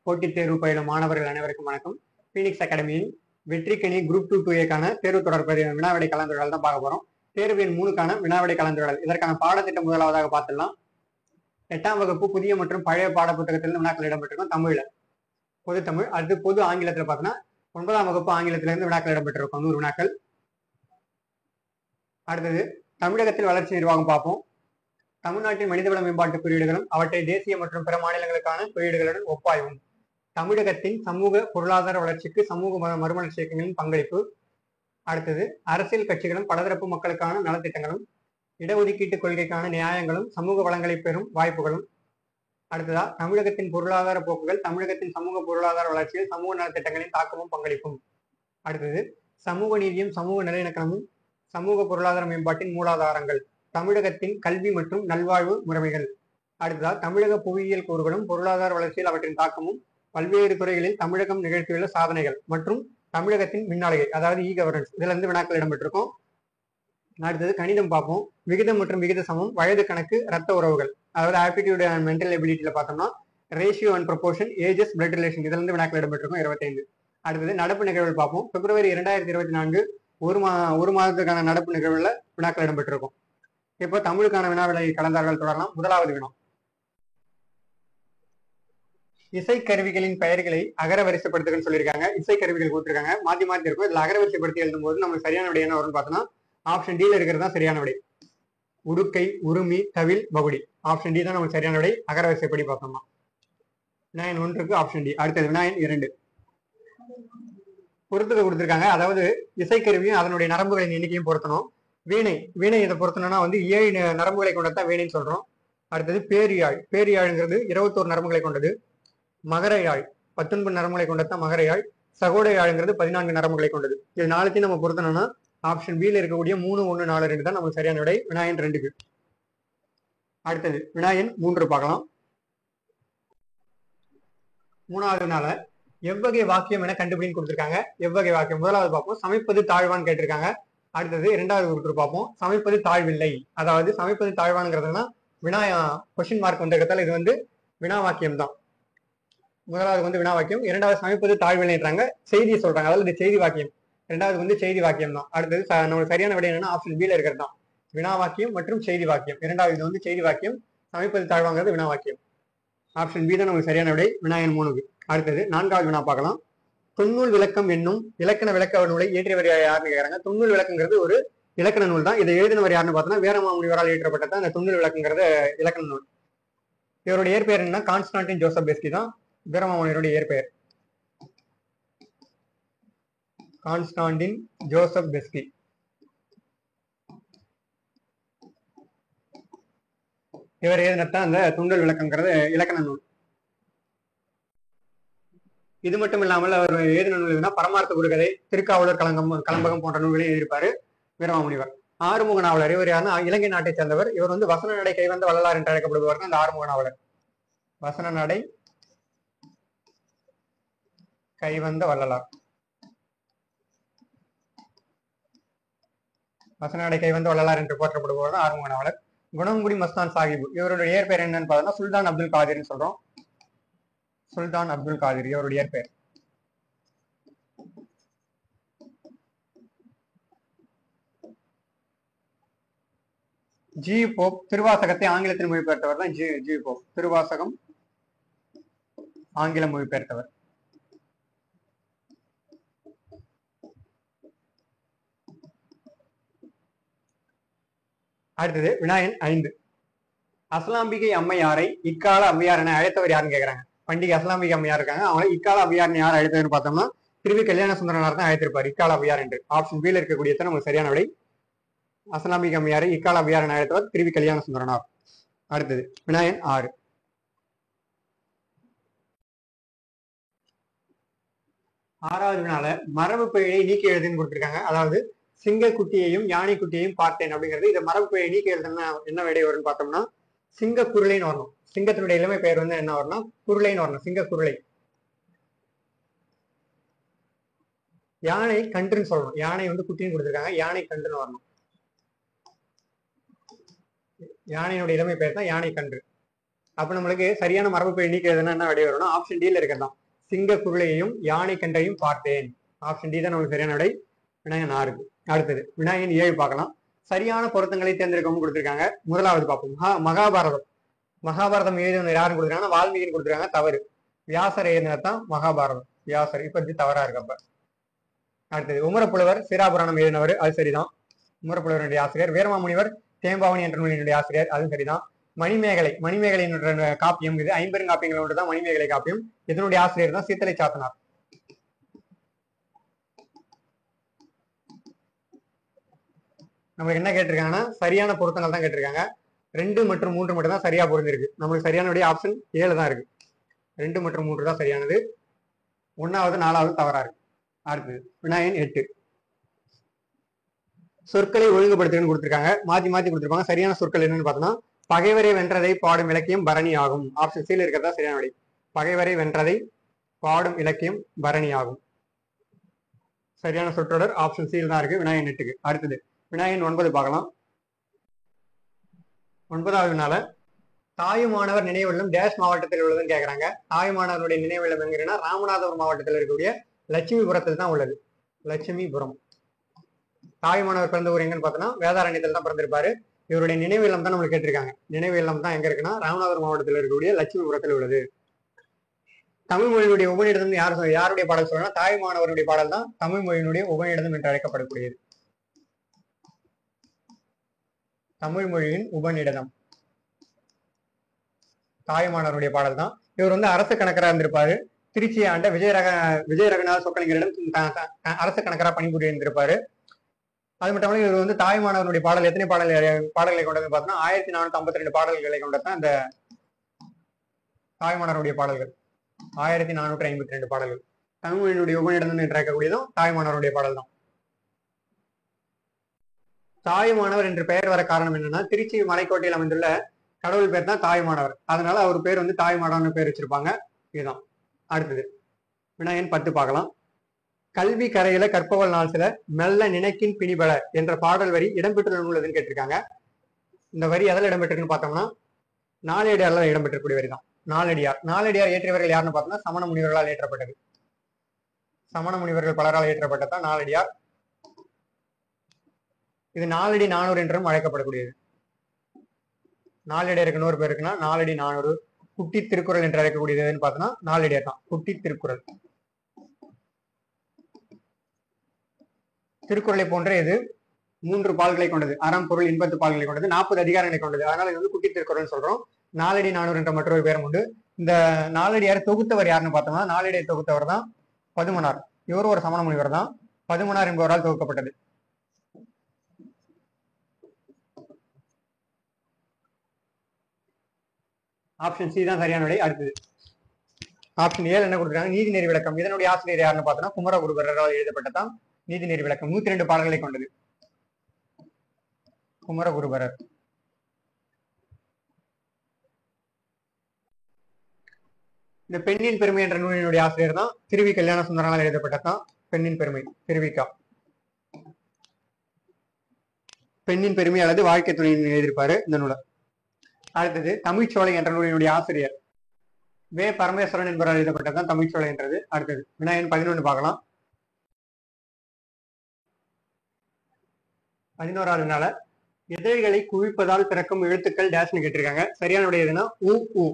போட்டித் தேர்வு பயிலும் மாணவர்கள் அனைவருக்கும் வணக்கம். பீனிக்ஸ் அகாடமியின் வெற்றிக்கணி குரூப் 2 தேர்வு தொடர் வினாவிடை கலந்துரையாடல் தான் பார்க்க போறோம். தேர்வு எண் 3க்கான வினாவிடை கலந்துரையாடல். இதற்கான பாடத்திட்டம் முதலாவதாக பார்த்துடலாம். 8ஆம் வகுப்பு புதிய மற்றும் பழைய பாடப்புத்தகத்திலிருந்து வினாக்கள் இடம்பெற்றிருக்கும். தமிழ்ல பொது தமிழ். அடுத்து பொது ஆங்கிலத்தில் பார்த்தோம்னா 9ஆம் வகுப்பு ஆங்கிலத்திலிருந்து வினாக்கள் இடம்பெற்றிருக்கும் 100 வினாக்கள். அடுத்தது தமிழகத்தில் வளர்ச்சி நிர்வாகம் பார்ப்போம். தமிழ்நாட்டின் மனிதவள மேம்பாட்டு குறியீடுகளும் அவற்றை தேசிய மற்றும் பிற மாநிலங்களுக்கான குறியீடுகளுடன் ஒப்பாய்வும். தமிழகத்தின் சமூக பொருளாதார வளர்ச்சிக்கு சமூக மறுமலர்ச்சி இயக்கங்களின் பங்களிப்பு. அடுத்தது அரசியல் கட்சிகளும் பலதரப்பு மக்களுக்கான நலத்திட்டங்களும் இடஒதுக்கீட்டு கொள்கைக்கான நியாயங்களும் சமூக வளங்களை பெறும் வாய்ப்புகளும். அடுத்ததா தமிழகத்தின் பொருளாதார போக்குகள் தமிழகத்தின் சமூக பொருளாதார வளர்ச்சியில் சமூக நலத்திட்டங்களின் தாக்கமும் பங்களிப்பும். அடுத்தது சமூக நீதியும் சமூக நல்லிணக்கமும் சமூக பொருளாதார மேம்பாட்டின் மூலாதாரங்கள் தமிழகத்தின் கல்வி மற்றும் நல்வாழ்வு முறைமைகள். அடுத்ததா தமிழக புவியியல் கூறுகளும் பொருளாதார வளர்ச்சியில் அவற்றின் தாக்கமும் பல்வேறு துறைகளில் தமிழகம் நிகழ்த்தியுள்ள சாதனைகள் மற்றும் தமிழகத்தின் மின்னாளுகை அதாவது இ கவர்னன்ஸ். இதுல இருந்து வினாக்கள் இடம்பெற்றிருக்கும். அடுத்தது கணிதம் பார்ப்போம். விகிதம் மற்றும் விகித சமம் வயது கணக்கு ரத்த உறவுகள் அதாவது ஆப்டிடியூட் அண்ட் மென்டல் எபிலிட்டியில பார்த்தோம்னா ratio and proportion ages blood relation இதுல இருந்து வினாக்கள் இடம்பெற்றிருக்கும் 25. அடுத்தது நடப்பு நிகழ்வுகள் பார்ப்போம். பிப்ரவரி 2024 ஒரு மாதத்துக்கான நடப்பு நிகழ்வுல வினாக்கள் இடம்பெற்றிருக்கும். இப்போ தமிழுக்கான வினாவிடை கலந்தார்கள் தொடரலாம். முதலாவது வினா, இசைக்கருவிகளின் பெயர்களை அகர வரிசைப்படுத்துகன்னு சொல்லியிருக்காங்க. இசைக்கருவிகள் கொடுத்துருக்காங்க, மாத்தி மாத்தி இருக்கும். இதுல அகர வரிசைப்படுத்தி எழுதும் போது நமக்கு சரியான விடை என்ன வரும்னு பார்த்தோம்னா ஆப்ஷன் டில இருக்கிறது தான் சரியான விடை. உடுக்கை, உருமி, தவில், பகுடி. ஆப்ஷன் டி தான் நமக்கு சரியான விடை அகர வரிசைப்படி பார்த்தோம்னா. வினாயன் 1க்கு ஆப்ஷன் டி. அடுத்தது வினாயன் 2. பொறுத்துக்க கொடுத்துருக்காங்க. அதாவது இசைக்கருவியும் அதனுடைய நரம்புகளின் எண்ணிக்கையும் பொருத்தணும். வீணை இதை பொறுத்தணும்னா 7 நரம்புகளை கொண்டதான் வீணைன்னு சொல்றோம். அடுத்தது பேரியாழ். பேரியாழ்ங்கிறது 21 நரம்புகளை கொண்டது. மகர யாழ் 19 நரம்புகளை கொண்டதான் மகர யாழ். சகோட யாழ்ங்கிறது 14 நரம்புகளை கொண்டது. இது நாளைக்கு நம்ம பொருத்தணும்னா ஆப்ஷன் பில இருக்கக்கூடிய 3, 1, 4, 2 தான் நமக்கு சரியான விடை வினாயன் 2க்கு. அடுத்தது வினாயன் 3 பார்க்கலாம். 3வது வினால எவ்வகை வாக்கியம் என கண்டுபிடின்னு கொடுத்துருக்காங்க. எவ்வகை வாக்கியம் முதலாவது பார்ப்போம். சமைப்பது தாழ்வான்னு கேட்டிருக்காங்க. அடுத்தது 2வது உறுப்பு பார்ப்போம். சமைப்பது தாழ்வில்லை. அதாவது சமைப்பது தாழ்வானுங்கிறதுனா கொஸ்டின் மார்க் வந்திருக்கிறதால இது வினா வாக்கியம் தான். முதலாவது வினா வாக்கியம். 2வது சமைப்பது தாழ்வில்லைன்றாங்க, செய்தியை சொல்றாங்க. அதாவது இது செய்தி வாக்கியம். 2வது செய்தி வாக்கியம் தான். அடுத்தது நம்ம சரியான விடை என்னன்னா ஆப்ஷன் பில இருக்கிறது தான் வினா வாக்கியம் மற்றும் செய்தி வாக்கியம். 2வது இது செய்தி வாக்கியம், சமைப்பது தாழ்வாங்கிறது வினா வாக்கியம். ஆப்ஷன் பி தான் நமக்கு சரியான விடை வினாயன் 3க்கு. அடுத்தது 4வது வினா பார்க்கலாம். தொன்னூல் விளக்கம் என்னும் இலக்கண விளக்க நூலை இயற்றியவர் யாருன்னு கேட்கறாங்க. தொன்னூல் விளக்கங்கிறது ஒரு இலக்கண நூல் தான். இதை எழுதினவர் யாருன்னு பார்த்தோம்னா வீரமாமுனிவரால் இயற்றப்பட்டதான் இந்த தொன்னூல் விளக்கங்கிறது இலக்கண நூல். இவருடைய இயற்பெயர் என்ன? கான்ஸ்டான்டின் ஜோசப் பெஸ்கி தான் வீரமாமுனிவருடைய இயற்பெயர். Constantine Joseph Beschi. இவர் எழுதினதான் அந்த தொன்னூல் விளக்கங்கிறது இலக்கண நூல். இது மட்டும் இல்லாமல் அவர் எழுதின நூல்னா பரமார்த்த குருகதை, திருக்காவலூர் கலம்பகம் போன்ற நூல்களையும் எழுதியிருப்பாரு வீரமாமுனிவர். ஆறுமுக நாவலர் இவர் யாருன்னா இலங்கை நாட்டை சேர்ந்தவர். இவர் வசன நடை கைவந்த வள்ளலார் என்று அழைக்கப்படுவார். அந்த ஆறுமுக நாவலர் வசன நடை கைவந்த வள்ளலார். வசன நடை கைவந்த வள்ளலார் என்று போற்றப்படுபவர் ஆறுமுக நாவலர். குணங்குடி மஸ்தான் சாஹிப் இவருடைய இயற்பெயர் என்னன்னு பார்த்தோம்னா சுல்தான் அப்துல் காதிர்னு சொல்றோம். சுல்தான் அப்துல் காதிர் இவருடைய இயற்பெயர். ஜி போப் திருவாசகத்தை ஆங்கிலத்தில் மொழிபெயர்த்தவர் தான் ஜி போப். திருவாசகம் ஆங்கிலம் மொழிபெயர்த்தவர். அடுத்தது வினாயன் 5. அஸ்லாம்பிகை அம்மையாரை இக்கால அம்மையார் என அழைத்தவர் யாருன்னு கேட்கறாங்க. பண்டிகை அஸ்லாம்பிகை அம்மையார் இருக்காங்க. அவங்க இக்கால அவ்வையார் யார் அழைத்ததுன்னு பார்த்தோம்னா திருவி கல்யாண சுந்தரனார் தான் அழைத்திருப்பார் இக்கால அவ்வையார் என்று. ஆப்ஷன் பில இருக்கக்கூடிய நமக்கு சரியான விடை அஸ்லாம்பிகை அம்மையாரை இக்கால அவ்வையார் என அழைத்தவர் திருவி கல்யாண சுந்தரனார். அடுத்தது வினாயன் 6. ஆறாவது வினால மரபு பிழையை நீக்கி எழுதுன்னு கொடுத்திருக்காங்க. அதாவது சிங்க குட்டியையும் யானை குட்டியையும் பார்த்தேன் அப்படிங்கிறது. இதை மரபு பிழையை நீக்கி எழுதுனா என்ன விடை வரும்னு பார்த்தோம்னா சிங்க குருளைன்னு வரணும். சிங்கத்தினுடைய இளமை பெயர் என்ன வரும்னா குருளைன்னு வரணும். சிங்க குருளை. யானை கன்றுன்னு சொல்லணும். யானை குட்டின்னு கொடுத்துருக்காங்க, யானை கன்றுன்னு வரணும். யானையினுடைய இளமை பெயர் தான் யானை கன்று. அப்ப நம்மளுக்கு சரியான மரபு பெயர் நீக்கிறதுனா என்ன விடை வரும்னா ஆப்ஷன் டில இருக்கிறதான். சிங்க குருளையையும் யானை கண்டையும் பார்த்தேன். ஆப்ஷன் டி தான் நமக்கு சரியான விடை. வினாயன் 6. அடுத்தது வினாயன் 7 பார்க்கலாம். சரியான பொருத்தங்களை தேர்ந்தெடுக்கவும் கொடுத்திருக்காங்க. முதலாவது பார்ப்போம். மகாபாரதம். மகாபாரதம் எழுதினவர் யாரும் கொடுத்துருக்காங்கன்னா வால்மீகின்னு கொடுத்துருக்காங்க. தவறு. வியாசர் எழுதினது தான் மகாபாரதம். வியாசர். இப்ப இது தவறா இருக்கப்ப. அடுத்தது உமரப்புலவர் சிராபுராணம் எழுதினவர். அது சரிதான். உமரப்புலவருடைய ஆசிரியர். வீரமாமுனிவர் தேம்பாவணி என்ற நூலினுடைய ஆசிரியர். அதுவும் சரிதான். மணிமேகலை என்ற காப்பியம் இது 50 காப்பியங்கள் ஒன்று தான் மணிமேகலை காப்பியம். இதனுடைய ஆசிரியர் தான் சீத்தலை சாத்தனார். நமக்கு என்ன கேட்டிருக்காங்கன்னா சரியான பொருத்தங்கள் தான் கேட்டிருக்காங்க. 2 மற்றும் 3 மட்டும் தான் சரியா பொருந்திருக்கு. நமக்கு சரியான ஆப்ஷன் 7 தான் இருக்கு. 2 மற்றும் 3 தான் சரியானது. 1வது 4வது தவறா இருக்கு. அடுத்தது வினாயன் 8. சொற்களை ஒழுங்குபடுத்துன்னு கொடுத்திருக்காங்க. மாத்தி கொடுத்திருப்பாங்க. சரியான சொற்கள் என்னன்னு பார்த்தோம்னா பகைவரை வென்றதை பாடும் இலக்கியம் பரணி ஆகும். ஆப்ஷன் சில இருக்கிறதா சரியான விடை. பகைவரை வென்றதை பாடும் இலக்கியம் பரணி ஆகும். சரியான சொற்றொடர் ஆப்ஷன் சில தான் இருக்கு வினாயன் 8க்கு. அடுத்தது வினாயன் 9 பார்க்கலாம். 9வது வினால தாயுமானவர் நினைவில்லம் டேஷ் மாவட்டத்தில் உள்ளதுன்னு கேட்கறாங்க. தாயுமானவருடைய நினைவில்லம் எங்கன்னா ராமநாதபுரம் மாவட்டத்தில் இருக்கக்கூடிய லட்சுமிபுரத்தில் தான் உள்ளது. லட்சுமிபுரம். தாயுமானவர் பிறந்த ஊர் எங்கன்னு பார்த்தோம்னா வேதாரண்யத்தில் தான் பிறந்திருப்பாரு. இவருடைய நினைவு இல்லம் தான் நம்மளுக்கு கேட்டிருக்காங்க. நினைவு இல்லம் தான் எங்க இருக்குன்னா ராமநாதபுரம் மாவட்டத்தில் இருக்கக்கூடிய லட்சுமிபுரத்தில் உள்ளது. தமிழ் மொழியினுடைய உபநிடதம் யாருடைய பாடல் சொல்லலாம்? தாயுமானவருடைய பாடல் தான் தமிழ் மொழியினுடைய உபநிடதம் என்று அழைக்கப்படக்கூடியது. தமிழ் மொழியின் உபநிடதம் தாயுமானவருடைய பாடல் தான். இவர் அரசு கணக்கரா இருந்திருப்பாரு. திருச்சியை ஆண்ட விஜயரகநாத சொக்கலிங்கரிடம் அரசு கணக்கரா பணிபுரிய இருந்திருப்பாரு. அது மட்டும் இல்லாமல் இவர் தாயுமானவருடைய பாடல் எத்தனை பாடல்களை கொண்டது பார்த்தோம்னா 1452 பாடல்களை கொண்டதான் இந்த தாயுமானவருடைய பாடல்கள். 1452 பாடல்கள். தமிழ் மொழியினுடைய உபநிடதம் என்று அழைக்கக்கூடியதும் தாயுமானவருடைய பாடல் தான். தாயுமானவர் என்று பெயர் வர காரணம் என்னன்னா திருச்சி மலைக்கோட்டையில் அமைந்துள்ள கடவுள் பேர் தான் தாயுமானவர். அதனால அவர் பேர் தாயுமானவர்னு பேர் வச்சிருப்பாங்க. இதுதான். அடுத்தது வினாயன் 10 பார்க்கலாம். கல்வி கரையில கற்பவள் நாள் சில மெல்ல நினைக்கின் பிணிபல என்ற பாடல் வரி இடம்பெற்றுள்ள நூல் கேட்டிருக்காங்க. இந்த வரி எதில் இடம்பெற்றிருக்குன்னு பார்த்தோம்னா நாலடியார்ல இடம்பெற்றக்கூடிய வரி தான். நாலடியார் ஏற்றியவர்கள் யாருன்னு பார்த்தோம்னா சமண முனிவர்களால் ஏற்றப்பட்டது. சமண முனிவர்கள் பலரால் ஏற்றப்பட்டதான் நாலடியார். இது நாலடி 400 என்றும் அழைக்கப்படக்கூடியது. நாலடியாருக்கு இன்னொரு பேர் இருக்குன்னா நாலடி 400. குட்டி திருக்குறள் என்று அழைக்கக்கூடியதுன்னு பார்த்தோம்னா நாலடியார் தான். குட்டி திருக்குறள். திருக்குறளை போன்ற இது 3 பால்களை கொண்டது. அறம் பொருள் இன்பத்து பால்களை கொண்டது. 40 அதிகாரங்களை கொண்டது. அதனால இது குட்டி திருக்குறள் சொல்றோம். நாலடி 400 என்ற மற்றொரு பேரும் உண்டு. இந்த நாலடியார் தொகுத்தவர் யாருன்னு பார்த்தோம்னா நாலடியை தொகுத்தவர் தான் பதுமனார். இவர் ஒரு சமண முனிவர் தான். பதுமனார் என்பவரால் தொகுக்கப்பட்டது. ஆப்ஷன் சி தான் சரியான விடை. அடுத்தது ஆப்ஷன் 7 என்ன கொடுத்துருக்காங்க? நீதிநெறி விளக்கம். இதனுடைய ஆசிரியர் யாருன்னு பார்த்தோம்னா குமரகுருபரரால் எழுதப்பட்டதான் நீதிநெறி விளக்கம். 102 பாடல்களை கொண்டது. குமரகுருபரர். இந்த பெண்ணின் பெருமை என்ற நூலினுடைய ஆசிரியர் தான் திருவி கல்யாண சுந்தரனால் எழுதப்பட்டதான் பெண்ணின் பெருமை. திருவிக்கா. பெண்ணின் பெருமை அல்லது வாழ்க்கை துணையின் எழுதியிருப்பாரு இந்த நூலை. அடுத்தது தமிழ்ச்சோலை என்ற நூலினுடைய ஆசிரியர் வே பரமேஸ்வரன் என்பவரால் எழுதப்பட்டதான் தமிழ்ச்சோலை என்றது. அடுத்தது வினாயன் 11 பார்க்கலாம். 11வது நாள இதழ்களை குவிப்பதால் பிறக்கும் எழுத்துக்கள் டேஷ்னு கேட்டிருக்காங்க. சரியான விடை எதுனா உ.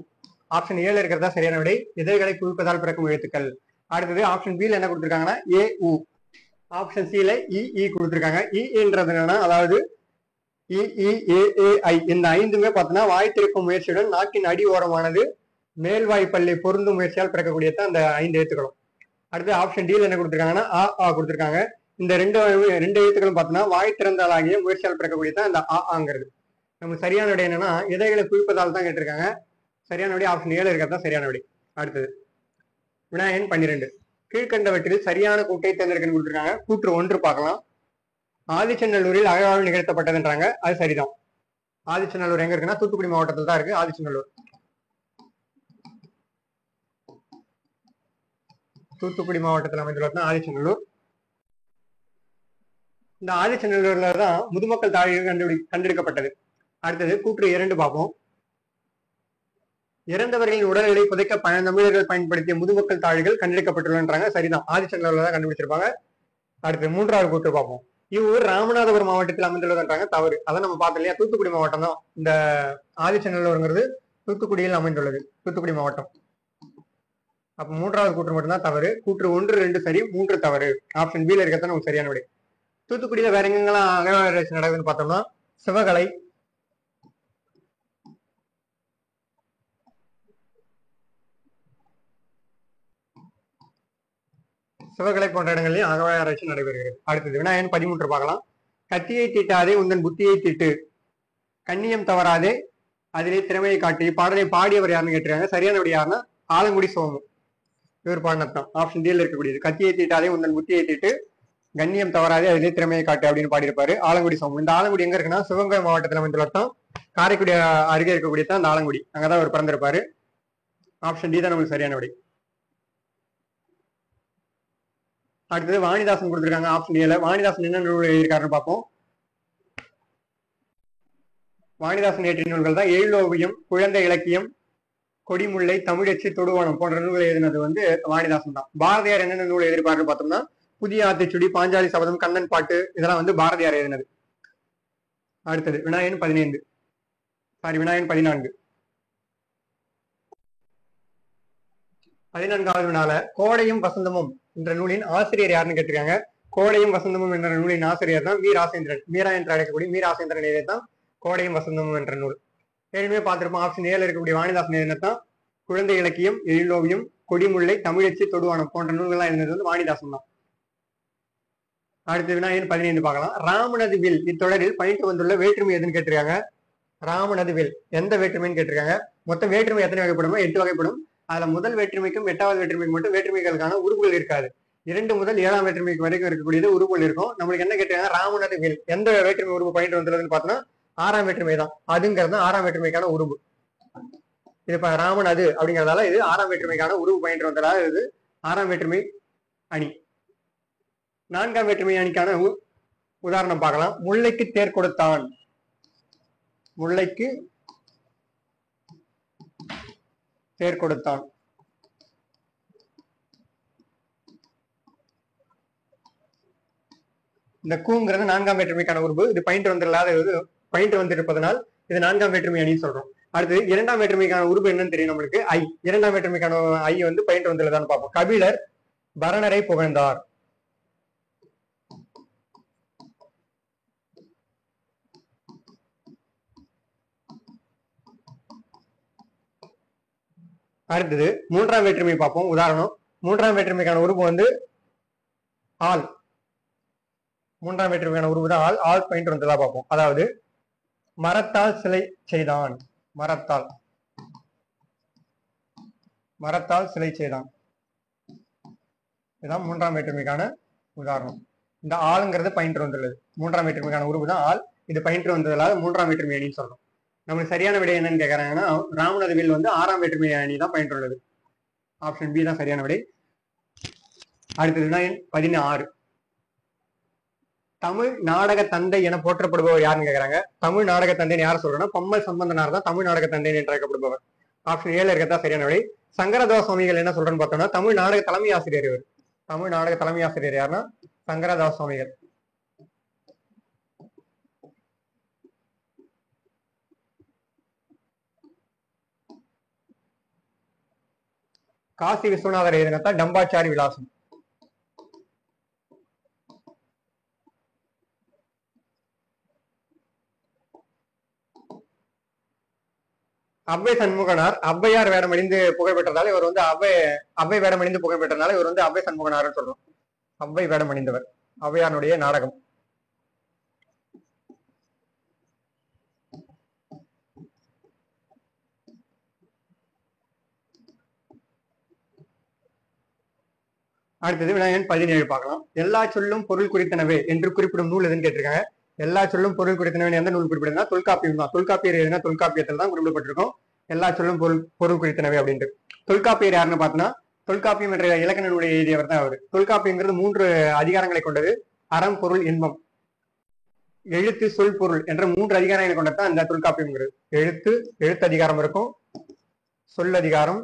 ஆப்ஷன் 7 இருக்கிறதா சரியான விடை. இதழ்களை குவிப்பதால் பிறக்கும் எழுத்துக்கள். அடுத்தது ஆப்ஷன் பி என்ன கொடுத்திருக்காங்கன்னா ஏ உ. ஆப்ஷன் சில இ கொடுத்திருக்காங்க. இன்றது என்னன்னா அதாவது இ இந்த 5மே பார்த்தோம்னா வாய் திறக்கும் முயற்சியுடன் நாக்கின் அடி ஓரமானது மேல்வாய்ப்பல்லை பொருந்தும் முயற்சியால் பிறக்கக்கூடியதான் அந்த 5 எழுத்துக்களும். அடுத்து ஆப்ஷன் டி என்ன கொடுத்திருக்காங்கன்னா ஆ கொடுத்திருக்காங்க. இந்த ரெண்டு எழுத்துக்களும் பார்த்தோம்னா வாய் திறந்தால் ஆகிய முயற்சியால் பிறக்கக்கூடியதான் இந்த ஆங்கிறது. நம்ம சரியான விடை என்னன்னா இதழ்களை குவிப்பதால் தான் கேட்டிருக்காங்க. சரியான விடை ஆப்ஷன் 7 இருக்கிறதா சரியான விடை. அடுத்தது வினாயன் 12. கீழ்கண்டவற்றில் சரியான கூட்டை தேர்ந்தெடுக்கன்னு கொடுத்திருக்காங்க. கூற்று 1 பார்க்கலாம். ஆதிச்சநல்லூரில் அகழ்வாய்வு நிகழ்த்தப்பட்டதுன்றாங்க. அது சரிதான். ஆதிச்சநல்லூர் எங்க இருக்குன்னா தூத்துக்குடி மாவட்டத்தில் தான் இருக்கு. ஆதிச்சநல்லூர் தூத்துக்குடி மாவட்டத்தில் அமைந்துள்ளது ஆதிச்சநல்லூர். இந்த ஆதிச்சநல்லூர்ல தான் முதுமக்கள் தாழிகள் கண்டெடுக்கப்பட்டது. அடுத்தது கூற்று 2 பார்ப்போம். இறந்தவர்களின் உடல்களை புதைக்க தமிழர்கள் பயன்படுத்திய முதுமக்கள் தாழிகள் கண்டெடுக்கப்பட்டுள்ளன்றாங்க. சரிதான், ஆதிச்சநல்லூர்ல தான் கண்டுபிடிச்சிருப்பாங்க. அடுத்து 3வது கூற்று பார்ப்போம். இவ்வூர் ராமநாதபுரம் மாவட்டத்தில் அமைந்துள்ளதுன்றாங்க. தவறு. அதை நம்ம பார்த்தோம் இல்லையா, தூத்துக்குடி மாவட்டம் தான் இந்த ஆதிச்சநல்லூர்ங்கிறது தூத்துக்குடியில் அமைந்துள்ளது, தூத்துக்குடி மாவட்டம். அப்ப 3வது கூற்று மட்டும்தான் தவறு. கூற்று 1, 2 சரி, 3 தவறு. ஆப்ஷன் பி ல இருக்கத்தான் நமக்கு சரியான விடை. தூத்துக்குடியில வேற எங்கெல்லாம் அகழ்வாராய்ச்சி நடக்குதுன்னு பார்த்தோம்னா சிவகலை, சிவகலை போன்ற இடங்களில் அகழ்வாராய்ச்சி நடைபெறுகிறது. அடுத்தது விநாயகன் 13 பார்க்கலாம். கத்தியை தீட்டாதே உந்தன் புத்தியை தீட்டு, கண்ணியம் தவறாதே அதிலே திறமையை காட்டி. பாடலை பாடியவர் யாருன்னு கேட்டிருக்காங்க. சரியான விடை யாருன்னா ஆலங்குடி சோமு. இவர் பாடினத்தான். ஆப்ஷன் டி ல இருக்கக்கூடியது. கத்தியை தீட்டாதே உந்தன் புத்தியை தீட்டு, கண்ணியம் தவறாதே அதிலே திறமையை காட்டு அப்படின்னு பாடியிருப்பாரு ஆலங்குடி சோமு. இந்த ஆலங்குடி எங்க இருக்குன்னா சிவகங்கை மாவட்டத்தில் அமைந்துள்ளதான், காரைக்குடி அருகே இருக்கக்கூடிய தான் இந்த ஆலங்குடி. அங்கதான் அவர் பிறந்திருப்பாரு. ஆப்ஷன் டி தான் நமக்கு சரியான விடை. அடுத்தது வாணிதாசன் கொடுத்திருக்காங்க. ஆப்ஷன் ஏல வாணிதாசன் என்ன நூல் எழுதியிருக்காருன்னு பார்ப்போம். வாணிதாசன் இயற்றிய நூல்கள் தான் எழிலோவியம், குழந்தை இலக்கியம், கொடிமுல்லை, தமிழச்சி, தொடுவானம் போன்ற நூல்களை எழுதினது வந்து வாணிதாசன் தான். பாரதியார் என்னென்ன நூல் எழுதியிருப்பாருன்னு பார்த்தோம்னா புதிய ஆத்திச்சுடி, பாஞ்சாலி சபதம், கண்ணன் பாட்டு, இதெல்லாம் வந்து பாரதியார் எழுதினது. அடுத்தது விநாயகன் 14. விநாயகன் 14. 14வது வினால கோடையும் வசந்தமும் என்ற நூலின் ஆசிரியர் யாருன்னு கேட்டிருக்காங்க. கோடையும் வசந்தமும் என்ற நூலின் ஆசிரியர் தான் வி ராசேந்திரன். மீரா என்று அழைக்கக்கூடிய மீ ராசேந்திரன் எழுதியதான் கோடையும் வசந்தமும் என்ற நூல். ஏற்கனவே பார்த்திருப்போம். ஆப்ஷன் ஏல இருக்கக்கூடிய வாணிதாசன் எழுதினதான் குழந்தை இலக்கியம், எழிலோவியம், கொடிமுல்லை, தமிழச்சி, தொடுவானம் போன்ற நூல்கள்லாம் எழுதினது வந்து வாணிதாசன் தான். அடுத்து விநாயகன் 15 பார்க்கலாம். ராமனது வில் இத்தொடரில் பயின்று வந்துள்ள வேற்றுமை எதுன்னு கேட்டிருக்காங்க. ராமனது வில் எந்த வேற்றுமைன்னு கேட்டிருக்காங்க. மொத்த வேற்றுமை எத்தனை வகைப்படும்? 8 வகைப்படும். அதுல முதல் வேற்றுமைக்கும் 8வது வேற்றுமைக்கு மட்டும் வேற்றுமைகளுக்கான உருபுகள் இருக்காது. 2 முதல் 7ஆம் வேற்றுமைக்கு வரைக்கும் இருக்கக்கூடியது உருபுகள் இருக்கும். நம்மளுக்கு என்ன கேட்டிருக்காங்க, ராமனது வில் எந்த வேற்றுமை உருவு பயின்று வந்துள்ளதுன்னு பார்த்தோம்னா 6ஆம் வேற்றுமை தான். அதுங்கிறது 6ஆம் வேற்றுமைக்கான உருபு. இது இப்ப ராமன் அது அப்படிங்கிறதால இது 6ஆம் வேற்றுமைக்கான உருவு பயின்று வந்ததால இது 6ஆம் வேற்றுமை அணி. 4ஆம் வேற்றுமை அணிக்கான உதாரணம் பார்க்கலாம். முல்லைக்கு தேர் கொடுத்தான். முல்லைக்கு தேர் கொடுத்தான். இந்த கூங்கிறது 4ஆம் வேற்றுமைக்கான உருவு. இது பயின்று வந்தில்லாத பயின்று வந்திருப்பதனால் இது 4ஆம் வேற்றுமை அணின்னு சொல்றோம். அடுத்து 2ஆம் வேற்றுமைக்கான உருவு என்னன்னு தெரியும் நம்மளுக்கு, ஐ. 2ஆம் வேற்றுமைக்கான ஐ வந்து பயின்று வந்துள்ளதான்னு பார்ப்போம். கபிலர் பரணரை புகழ்ந்தார். அடுத்தது 3ஆம் வேற்றுமை பார்ப்போம். உதாரணம், 3ஆம் வேற்றுமைக்கான உருவு வந்து ஆள். 3ஆம் வேற்றுமைக்கான உருவு தான் ஆள். ஆள் பயின்று வந்ததா பார்ப்போம். அதாவது மரத்தால் சிலை செய்தான். மரத்தால் சிலை செய்தான். இதுதான் 3ஆம் வேற்றுமைக்கான உதாரணம். இந்த ஆளுங்கிறது பயின்று வந்துள்ளது. 3ஆம் வேற்றுமைக்கான உருவு தான் ஆள். இது பயின்று வந்ததால 3ஆம் வேற்றுமை அணின்னு சொல்றோம். நம்மளுக்கு சரியான விடை என்னன்னு கேட்கறாங்கன்னா ராமனது வில் வந்து 6ஆம் வேற்றுமை அணி தான் பயின்றுள்ளது. ஆப்ஷன் பி தான் சரியான விடை. அடுத்தது 16. தமிழ் நாடக தந்தை என போற்றப்படுபவர் யாருன்னு கேட்கறாங்க. தமிழ் நாடக தந்தைன்னு யார சொல்றோம்னா பம்மல் சம்பந்தனார் தான் தமிழ் நாடக தந்தை என்று அழைக்கப்படுபவர். ஆப்ஷன் ஏல இருக்கத்தான் சரியான விடை. சங்கரதாஸ் சுவாமிகள் என்ன சொல்றேன்னு பார்த்தோம்னா தமிழ் நாடக தலைமை ஆசிரியர். இவர் தமிழ் நாடக தலைமை ஆசிரியர் யாருன்னா சங்கரதாஸ் சுவாமிகள். காசி விஸ்வநாதர் எழுதினதா டம்பாச்சாரி விலாசம். அவ்வை சண்முகனார் ஔவையார் வேடமணிந்து புகழ்பெற்றதால இவர் வந்து அவ்வை வேடமணிந்து புகழ்பெற்றதால இவர் வந்து அவ்வை சண்முகனார் சொல்றோம். அவ்வை வேடமணிந்தவர். ஔவையாருடைய நாடகம். அடுத்தது விநாயகன் 17 பார்க்கலாம். எல்லா சொல்லும் பொருள் குறித்தனவே என்று குறிப்பிடும் நூல் எதுன்னு கேட்டிருக்காங்க. எல்லா சொல்லும் பொருள் குறித்தனவே எந்த நூல் குறிப்பிடுதுன்னா தொல்காப்பியம் தான். தொல்காப்பியர் எதுனா தொல்காப்பியத்தில் தான் குறிப்பிடப்பட்டிருக்கும் எல்லா சொல்லும் பொருள் குறித்தனவே அப்படின்ட்டு. தொல்காப்பியர் யாருன்னு பார்த்தோம்னா தொல்காப்பியம் என்ற இலக்கண நூலை எழுதியவர் தான் அவர். தொல்காப்பியங்கிறது 3 அதிகாரங்களை கொண்டது. அறம், பொருள், இன்பம், எழுத்து, சொல், பொருள் என்ற 3 அதிகாரங்களை கொண்டதான் இந்த தொல்காப்பியம்ங்கிறது. எழுத்து அதிகாரம் இருக்கும், சொல்லதிகாரம்,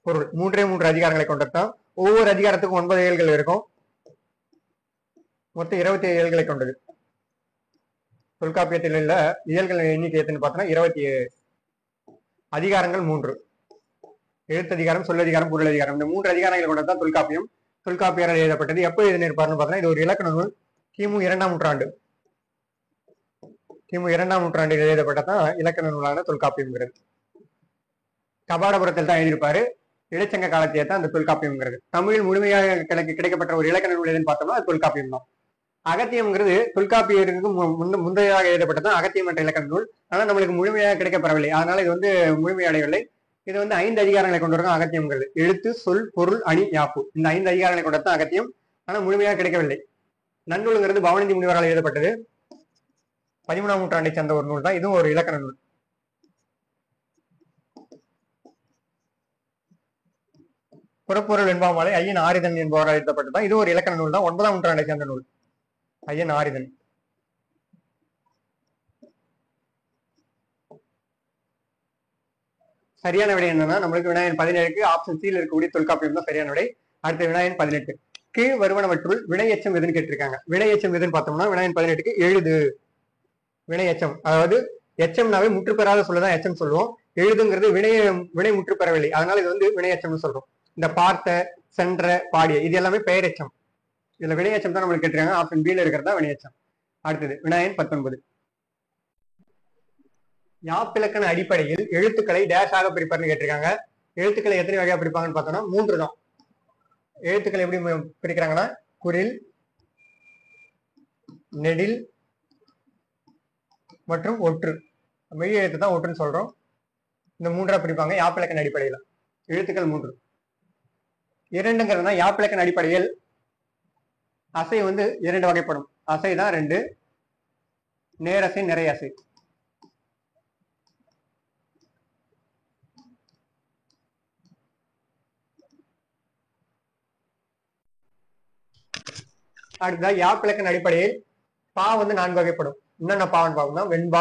பொருள், மூன்றே மூன்று அதிகாரங்களை கொண்டதுதான். ஒவ்வொரு அதிகாரத்துக்கும் 9 இயல்கள் இருக்கும். மொத்தம் 27 இயல்களை கொண்டது. தொல்காப்பியத்தில் உள்ள இயல்கள் எண்ணிக்கை எத்தனை பார்த்தோம்னா 27. அதிகாரங்கள் 3: எழுத்ததிகாரம், சொல்லதிகாரம், பொருளதிகாரம். இந்த 3 அதிகாரங்களை கொண்டதுதான் தொல்காப்பியம். தொல்காப்பியரால் எழுதப்பட்டது. எப்போ எழுதியிருப்பாருன்னு பார்த்தோம்னா இது ஒரு இலக்கண நூல். கிமு 2ஆம் நூற்றாண்டு. கிமு 2ஆம் நூற்றாண்டில் எழுதப்பட்டதான் இலக்கண நூலான தொல்காப்பியம்ங்கிறது. கபாடபுரத்தில் தான் எழுதியிருப்பாரு. இடைச்சங்க காலத்தையே தான் அந்த தொல்காப்பியம்ங்கிறது. தமிழில் முழுமையாக கிடைக்கப்பட்ட ஒரு இலக்கண நூல் எதுன்னு பார்த்தோம்னா அது தொல்காப்பியம் தான். அகத்தியம்ங்கிறது தொல்காப்பியருக்கு முந்தையதாக எழுதப்பட்டதான் அகத்தியம் என்ற இலக்கண நூல். ஆனால் நம்மளுக்கு முழுமையாக கிடைக்கப்பெறவில்லை. அதனால இது முழுமையடையவில்லை. இது 5 அதிகாரங்களை கொண்டிருக்கும் அகத்தியம்ங்கிறது. எழுத்து, சொல், பொருள், அணி, யாப்பு. இந்த 5 அதிகாரங்களை கொண்டதான் அகத்தியம். ஆனால் முழுமையாக கிடைக்கவில்லை. நன்னூலுங்கிறது பவனந்தி முனிவரால் எழுதப்பட்டது. 13ஆம் நூற்றாண்டை சேர்ந்த ஒரு நூல் தான். இதுவும் ஒரு இலக்கண நூல். புறப்பொருள் வெண்பாமாலை ஐயன் ஆரிதன் என்பவரால் எழுதப்பட்டதுதான். இது ஒரு இலக்கண நூல் தான். 9ஆம் நூற்றாண்டை சேர்ந்த நூல். ஐயன் ஆரிதன். சரியான விடை என்னன்னா நம்மளுக்கு வினாயன் 17க்கு ஆப்ஷன் சியில் இருக்கக்கூடிய தொல்காப்பியம் தான் சரியான விடை. அடுத்த வினாயன் 18. கீழ் வருவனவற்றுள் வினை எச்சம் எதுன்னு கேட்டிருக்காங்க. வினை எச்சம் எதுன்னு பார்த்தோம்னா வினாயன் 18க்கு எழுது. வினை எச்சம், அதாவது எச்சம்னாவே முற்று பெறாத சொல்லதான் எச்சம் சொல்லுவோம். எழுதுங்கிறது வினை முற்று பெறவில்லை. அதனால இது வினை எச்சம்னு சொல்றோம். இந்த பார்த்த, சென்ற, பாடிய இது எல்லாமே பெயர் எச்சம். இதுல வினை எச்சம் தான் நம்மளுக்கு கேட்டிருக்காங்க. ஆப்ஷன் பில இருக்கிறதா வினை எச்சம். அடுத்தது வினாயன் 19. யாப்பிலக்கண அடிப்படையில் எழுத்துக்களை டேஷாக பிரிப்பார்னு கேட்டிருக்காங்க. எழுத்துக்களை எத்தனை வகையா பிரிப்பாங்கன்னு பார்த்தோம்னா 3 தான். எழுத்துக்களை எப்படி பிரிக்கிறாங்கன்னா குறில், நெடில் மற்றும் ஒற்று. மெய் எழுத்து தான் ஒற்றுன்னு சொல்றோம். இந்த 3ஆ பிரிப்பாங்க யாப்பிலக்கண அடிப்படையில். எழுத்துக்கள் 3. 2ங்கிறதுனா யாப்பிலக்கண அடிப்படையில் அசை 2 வகைப்படும். அசை தான் 2, நேரசை, நிறையசை. அடுத்ததான் யாப்பிலக்கண அடிப்படையில் பா 4 வகைப்படும். என்னென்ன பாவன் பார்க்கணும்? வெண்பா,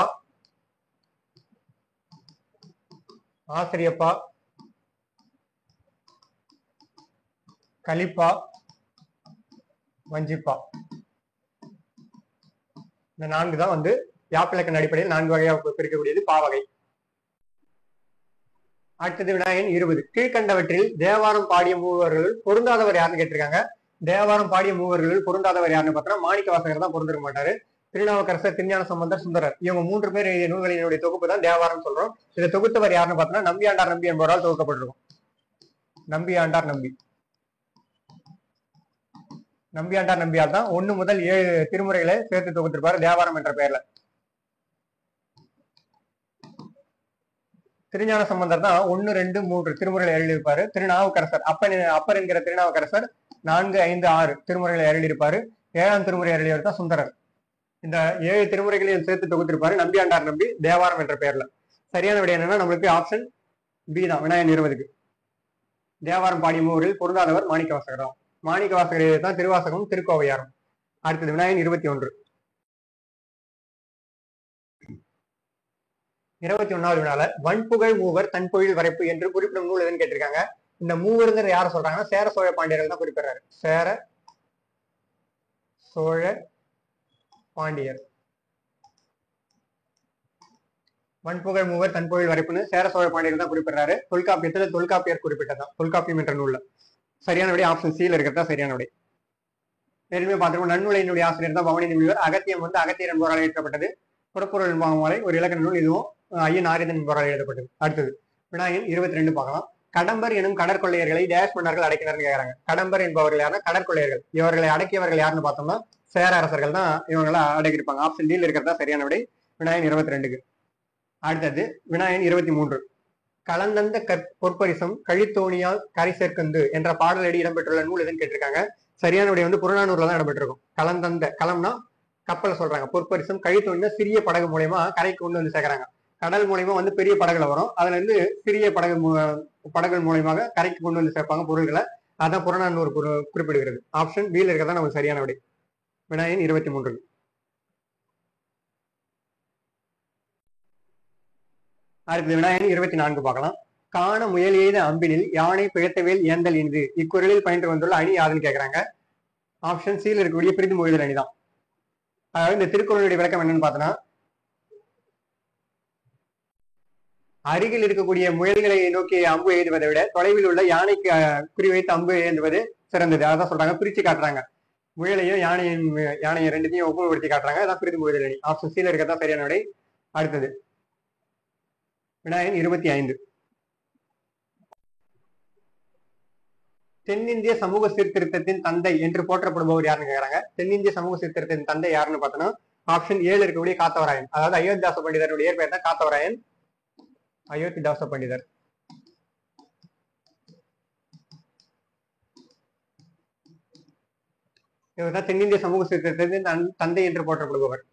ஆசிரியப்பா, கலிப்பா, வஞ்சிப்பா. இந்த 4 தான் யாப்பிலக்கண அடிப்படையில் 4 வகையாக பிரிக்கக்கூடியது பா வகை. அடுத்தது வினாயன் 20. கீழ்கண்டவற்றில் தேவாரம் பாடிய மூவர்கள் பொருந்தாதவர் யாருன்னு கேட்டிருக்காங்க. தேவாரம் பாடிய மூவர்கள் பொருந்தாதவர் யாருன்னு பார்த்தோம்னா மாணிக்க வாசகர் தான் பொருந்திருக்க மாட்டாரு. திருநாவுக்கரசர், திருஞான சம்பந்தர், சுந்தரர் இவங்க 3 பேர் எழுதிய நூல்களினுடைய தொகுப்பு தான் தேவாரம் சொல்றோம். இதை தொகுத்தவர் யாருன்னு பார்த்தோம்னா நம்பியாண்டார் நம்பி என்பவரால் தொகுக்கப்பட்டிருக்கும். நம்பியாண்டார் நம்பி. நம்பியாண்டார் நம்பியால் தான் 1 முதல் 7 திருமுறைகளை சேர்த்து தொகுத்திருப்பாரு தேவாரம் என்ற பெயர்ல. திருஞான சம்பந்தர் தான் 1, 2, 3 திருமுறைகளை எழுதியிருப்பாரு. திருநாவுக்கரசர் அப்பர் என்கிற திருநாவுக்கரசர் 4, 5, 6 திருமுறைகளை எழுதியிருப்பாரு. 7ஆம் திருமுறை எழுதியவர் தான் சுந்தரர். இந்த 7 திருமுறைகளையும் சேர்த்து தொகுத்திருப்பாரு நம்பியாண்டார் நம்பி தேவாரம் என்ற பெயர்ல. சரியான விடை என்னன்னா நம்மளுக்கு ஆப்ஷன் பி தான். வினாயன் 20க்கு தேவாரம் பாடிய மூவரில் பொருந்தாதவர் மாணிக்க வாசகர் தான். மாணிக்க வாசகர் தான் திருவாசகம், திருக்கோவையாரம். அடுத்தது வினாயன் 21. 21வது வினால வன்புகழ் மூவர் தன்பொழில் வரைப்பு என்று குறிப்பிடும் நூல் எதுன்னு கேட்டிருக்காங்க. இந்த மூவருங்கிற யார சொல்றாங்கன்னா சேர சோழ பாண்டியர்கள் தான் குறிப்பிடுறாரு. சேர சோழ பாண்டியர். வன்புகழ் மூவர் தன்பொழில் வரைப்புன்னு சேர சோழ பாண்டியர்கள் தான் குறிப்பிடுறாரு. தொல்காப்பியத்துல தொல்காப்பியர் குறிப்பிட்டதான் தொல்காப்பியம் என்ற நூல்ல. சரியான விடை ஆப்ஷன் சில இருக்கிறதா சரியான விடை. ஏற்கனவே பார்த்திருக்கோம். நன்னூலினுடைய ஆசிரியர் தான் பவனந்தி முனிவர். அகத்தியம் அகத்தியர் என்பவரால் எழுதப்பட்டது. புறப்பொருள் வெண்பாமாலை ஒரு இலக்கண நூல். இதுவும் ஐயன் ஆரிதன் என்பவரால் எழுதப்பட்டது. அடுத்தது வினாயன் 22 பார்க்கலாம். கடம்பர் எனும் கடற்கொள்ளையர்களை டேஷ் மன்னர்கள் அடக்கினார்னு கேட்கறாங்க. கடம்பர் என்பவர்கள் யாருன்னா கடற்கொள்ளையர்கள். இவர்களை அடக்கியவர்கள் யாருன்னு பார்த்தோம்னா சேர அரசர்கள் தான் இவங்களை அடக்கியிருப்பாங்க. ஆப்ஷன் டியில் இருக்கிறதா சரியான விடை. வினாயன் 22க்கு. அடுத்தது வினாயன் 23. கலந்தந்த பொற்பரிசம் கழித்தோணியால் கரை சேர்க்கந்து என்ற பாடலடி இடம்பெற்றுள்ள நூல் எதுன்னு கேட்டிருக்காங்க. சரியான விடை புறநானூர்ல தான் இடம்பெற்றிருக்கும். கலந்தந்த, களம்னா கப்பலை சொல்றாங்க. பொற்பரிசம் கழித்தோணினா சிறிய படகு மூலயமா கரைக்கு கொண்டு சேர்க்கறாங்க. கடல் மூலயமா பெரிய படகுல வரும். அதுல இருந்து சிறிய படகுகள் மூலயமாக கரைக்கு கொண்டு சேர்ப்பாங்க பொருள்களை. அதான் புறநானூறு குறிப்பிடுகிறது. ஆப்ஷன் பியில் இருக்கிறதா நமக்கு சரியான விடை. வினாயன் 23. அடுத்தது வினாயன் 24 பார்க்கலாம். காண முயல் எய்த அம்பினில் யானை பிழைத்தவேல் ஏந்தல் இனிது இக்குறளில் பயின்று வந்துள்ள அணி யாருன்னு கேட்கறாங்க. ஆப்ஷன் சியில் இருக்கக்கூடிய பிரிது மொழிதல் அணிதான். அதாவது இந்த திருக்குறளுடைய விளக்கம் என்னன்னு பார்த்தோன்னா, அருகில் இருக்கக்கூடிய முயல்களை நோக்கி அம்பு எய்துவதை விட தொலைவில் உள்ள யானைக்கு குறிவைத்து அம்பு எய்துவது சிறந்தது. அதான் சொல்றாங்க, பிரிச்சு காட்டுறாங்க. முயலையும் யானையும் ரெண்டுத்தையும் ஒப்புமைப்படுத்தி காட்டுறாங்க. அதான் பிரிது மொழிதல் அணி. ஆப்ஷன் சியில் இருக்கதான் சரியான விடை. அடுத்தது வினாயன் 25. தென்னிந்திய சமூக சீர்திருத்தத்தின் தந்தை என்று போற்றப்படுபவர் யாருன்னு கேட்கறாங்க. தென்னிந்திய சமூக சீர்திருத்தத்தின் தந்தை யாருன்னு பார்த்தோம்னா ஆப்ஷன் 7 இருக்கக்கூடிய காத்தவராயன். அதாவது அயோத்திதாச பண்டிதருடைய இயற்பெயர் தான் காத்தவராயன். அயோத்திதாச பண்டிதர். இவர் தான் தென்னிந்திய சமூக சீர்திருத்தத்தின் தந்தை என்று போற்றப்படுபவர்.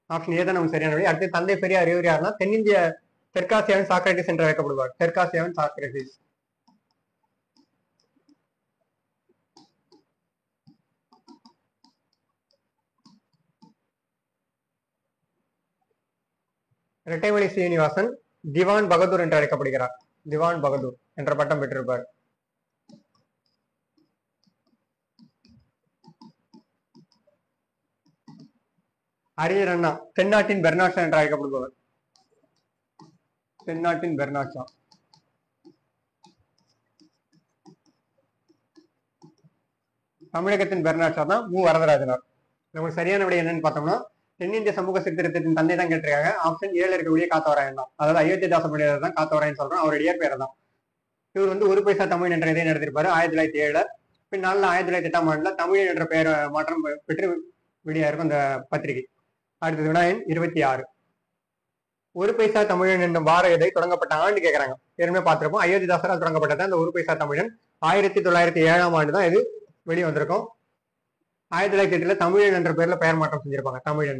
ஆப்ஷன் ஏ தான் நமக்கு சரியான விடை. அடுத்து தந்தை பெரியார் இவர் யாருன்னா தென்னிந்திய தெற்காசியாவின் சாக்ரட்டிஸ் என்று அழைக்கப்படுவார். தெற்காசியாவின் சாக்ரட்டிஸ். இரட்டைமலை சீனிவாசன் திவான் பகதூர் என்று அழைக்கப்படுகிறார். திவான் பகதூர் என்ற பட்டம் பெற்றிருப்பார். அறிஞர் அண்ணா தென்னாட்டின் பெர்னாட்ஷா என்று அழைக்கப்படுபவர். தென்னாட்டின் பெர்னாட்ஷா. தமிழகத்தின் பெர்னாட்ஷா தான் மு வரதராஜனார். நமக்கு சரியான விடை என்னன்னு பார்த்தோம்னா தென்னிந்திய சமூக சீர்திருத்தத்தின் தந்தை தான் கேட்டிருக்காங்க. ஆப்ஷன் 7 இருக்கக்கூடிய காத்தவராயன் தான். அதாவது அயோத்திதாச பண்டிதர் தான் காத்தவராயன் சொல்றோம். அவருடைய இயற்பெயர் தான். இவர் வந்து ஒரு பைசா தமிழ் என்ற இதை நடத்திருப்பாரு 1907. பின்னால 1908ஆம் ஆண்டுல தமிழ் என்ற பெயர் மாற்றம் பெற்று வெளியா இருக்கும் அந்த பத்திரிகை. அடுத்தது வினாயன் 26. ஒரு பைசா தமிழன் என்னும் வார இதழ் தொடங்கப்பட்ட ஆண்டு கேட்கறாங்க. ஏற்கனவே பார்த்திருப்போம், அயோத்திதாசரால் தொடங்கப்பட்டது அந்த ஒரு பைசா தமிழன். 1907ஆம் ஆண்டு தான் இது வெளியே வந்திருக்கும். 1908ல தமிழன் என்ற பேர்ல பெயர் மாற்றம் செஞ்சிருப்பாங்க. தமிழன்.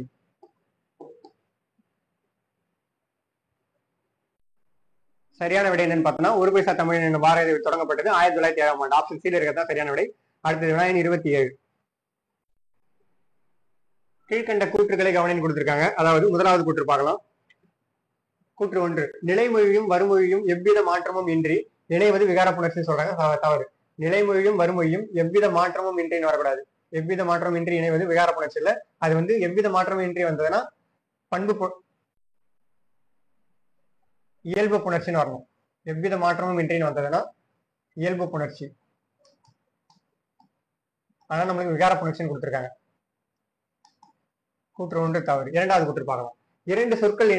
சரியான விடை என்னன்னு பார்த்தோம்னா ஒரு பைசா தமிழன் என்னும் வார இதழ் தொடங்கப்பட்டது 1907ஆம் ஆண்டு. ஆப்ஷன் சியில் இருக்கிறதா சரியான விடை. அடுத்தது வினாயன் 27. கீழ்கண்ட கூற்றுகளை கவனின்னு கொடுத்திருக்காங்க. அதாவது முதலாவது கூற்று பார்க்கலாம். கூற்று 1, நிலைமொழியும் வறுமொழியும் எவ்வித மாற்றமும் இன்றி இணைவது விகார புணர்ச்சி சொல்றாங்க. தவறு. நிலைமொழியும் வறுமொழியும் எவ்வித மாற்றமும் இன்றின்னு வரக்கூடாது. எவ்வித மாற்றமும் இன்றி இணைவது விகார புணர்ச்சி இல்ல. அது வந்து எவ்வித மாற்றமும் இன்றி வந்ததுன்னா பண்பு இயல்பு புணர்ச்சின்னு வரணும். எவ்வித மாற்றமும் இன்றின்னு வந்ததுன்னா இயல்பு புணர்ச்சி. ஆனா நம்மளுக்கு விகார புணர்ச்சின்னு கொடுத்திருக்காங்க. கூற்று 1 தவறு. இரண்டாவது கூற்று பார்க்கலாம். இரண்டு சொற்கள்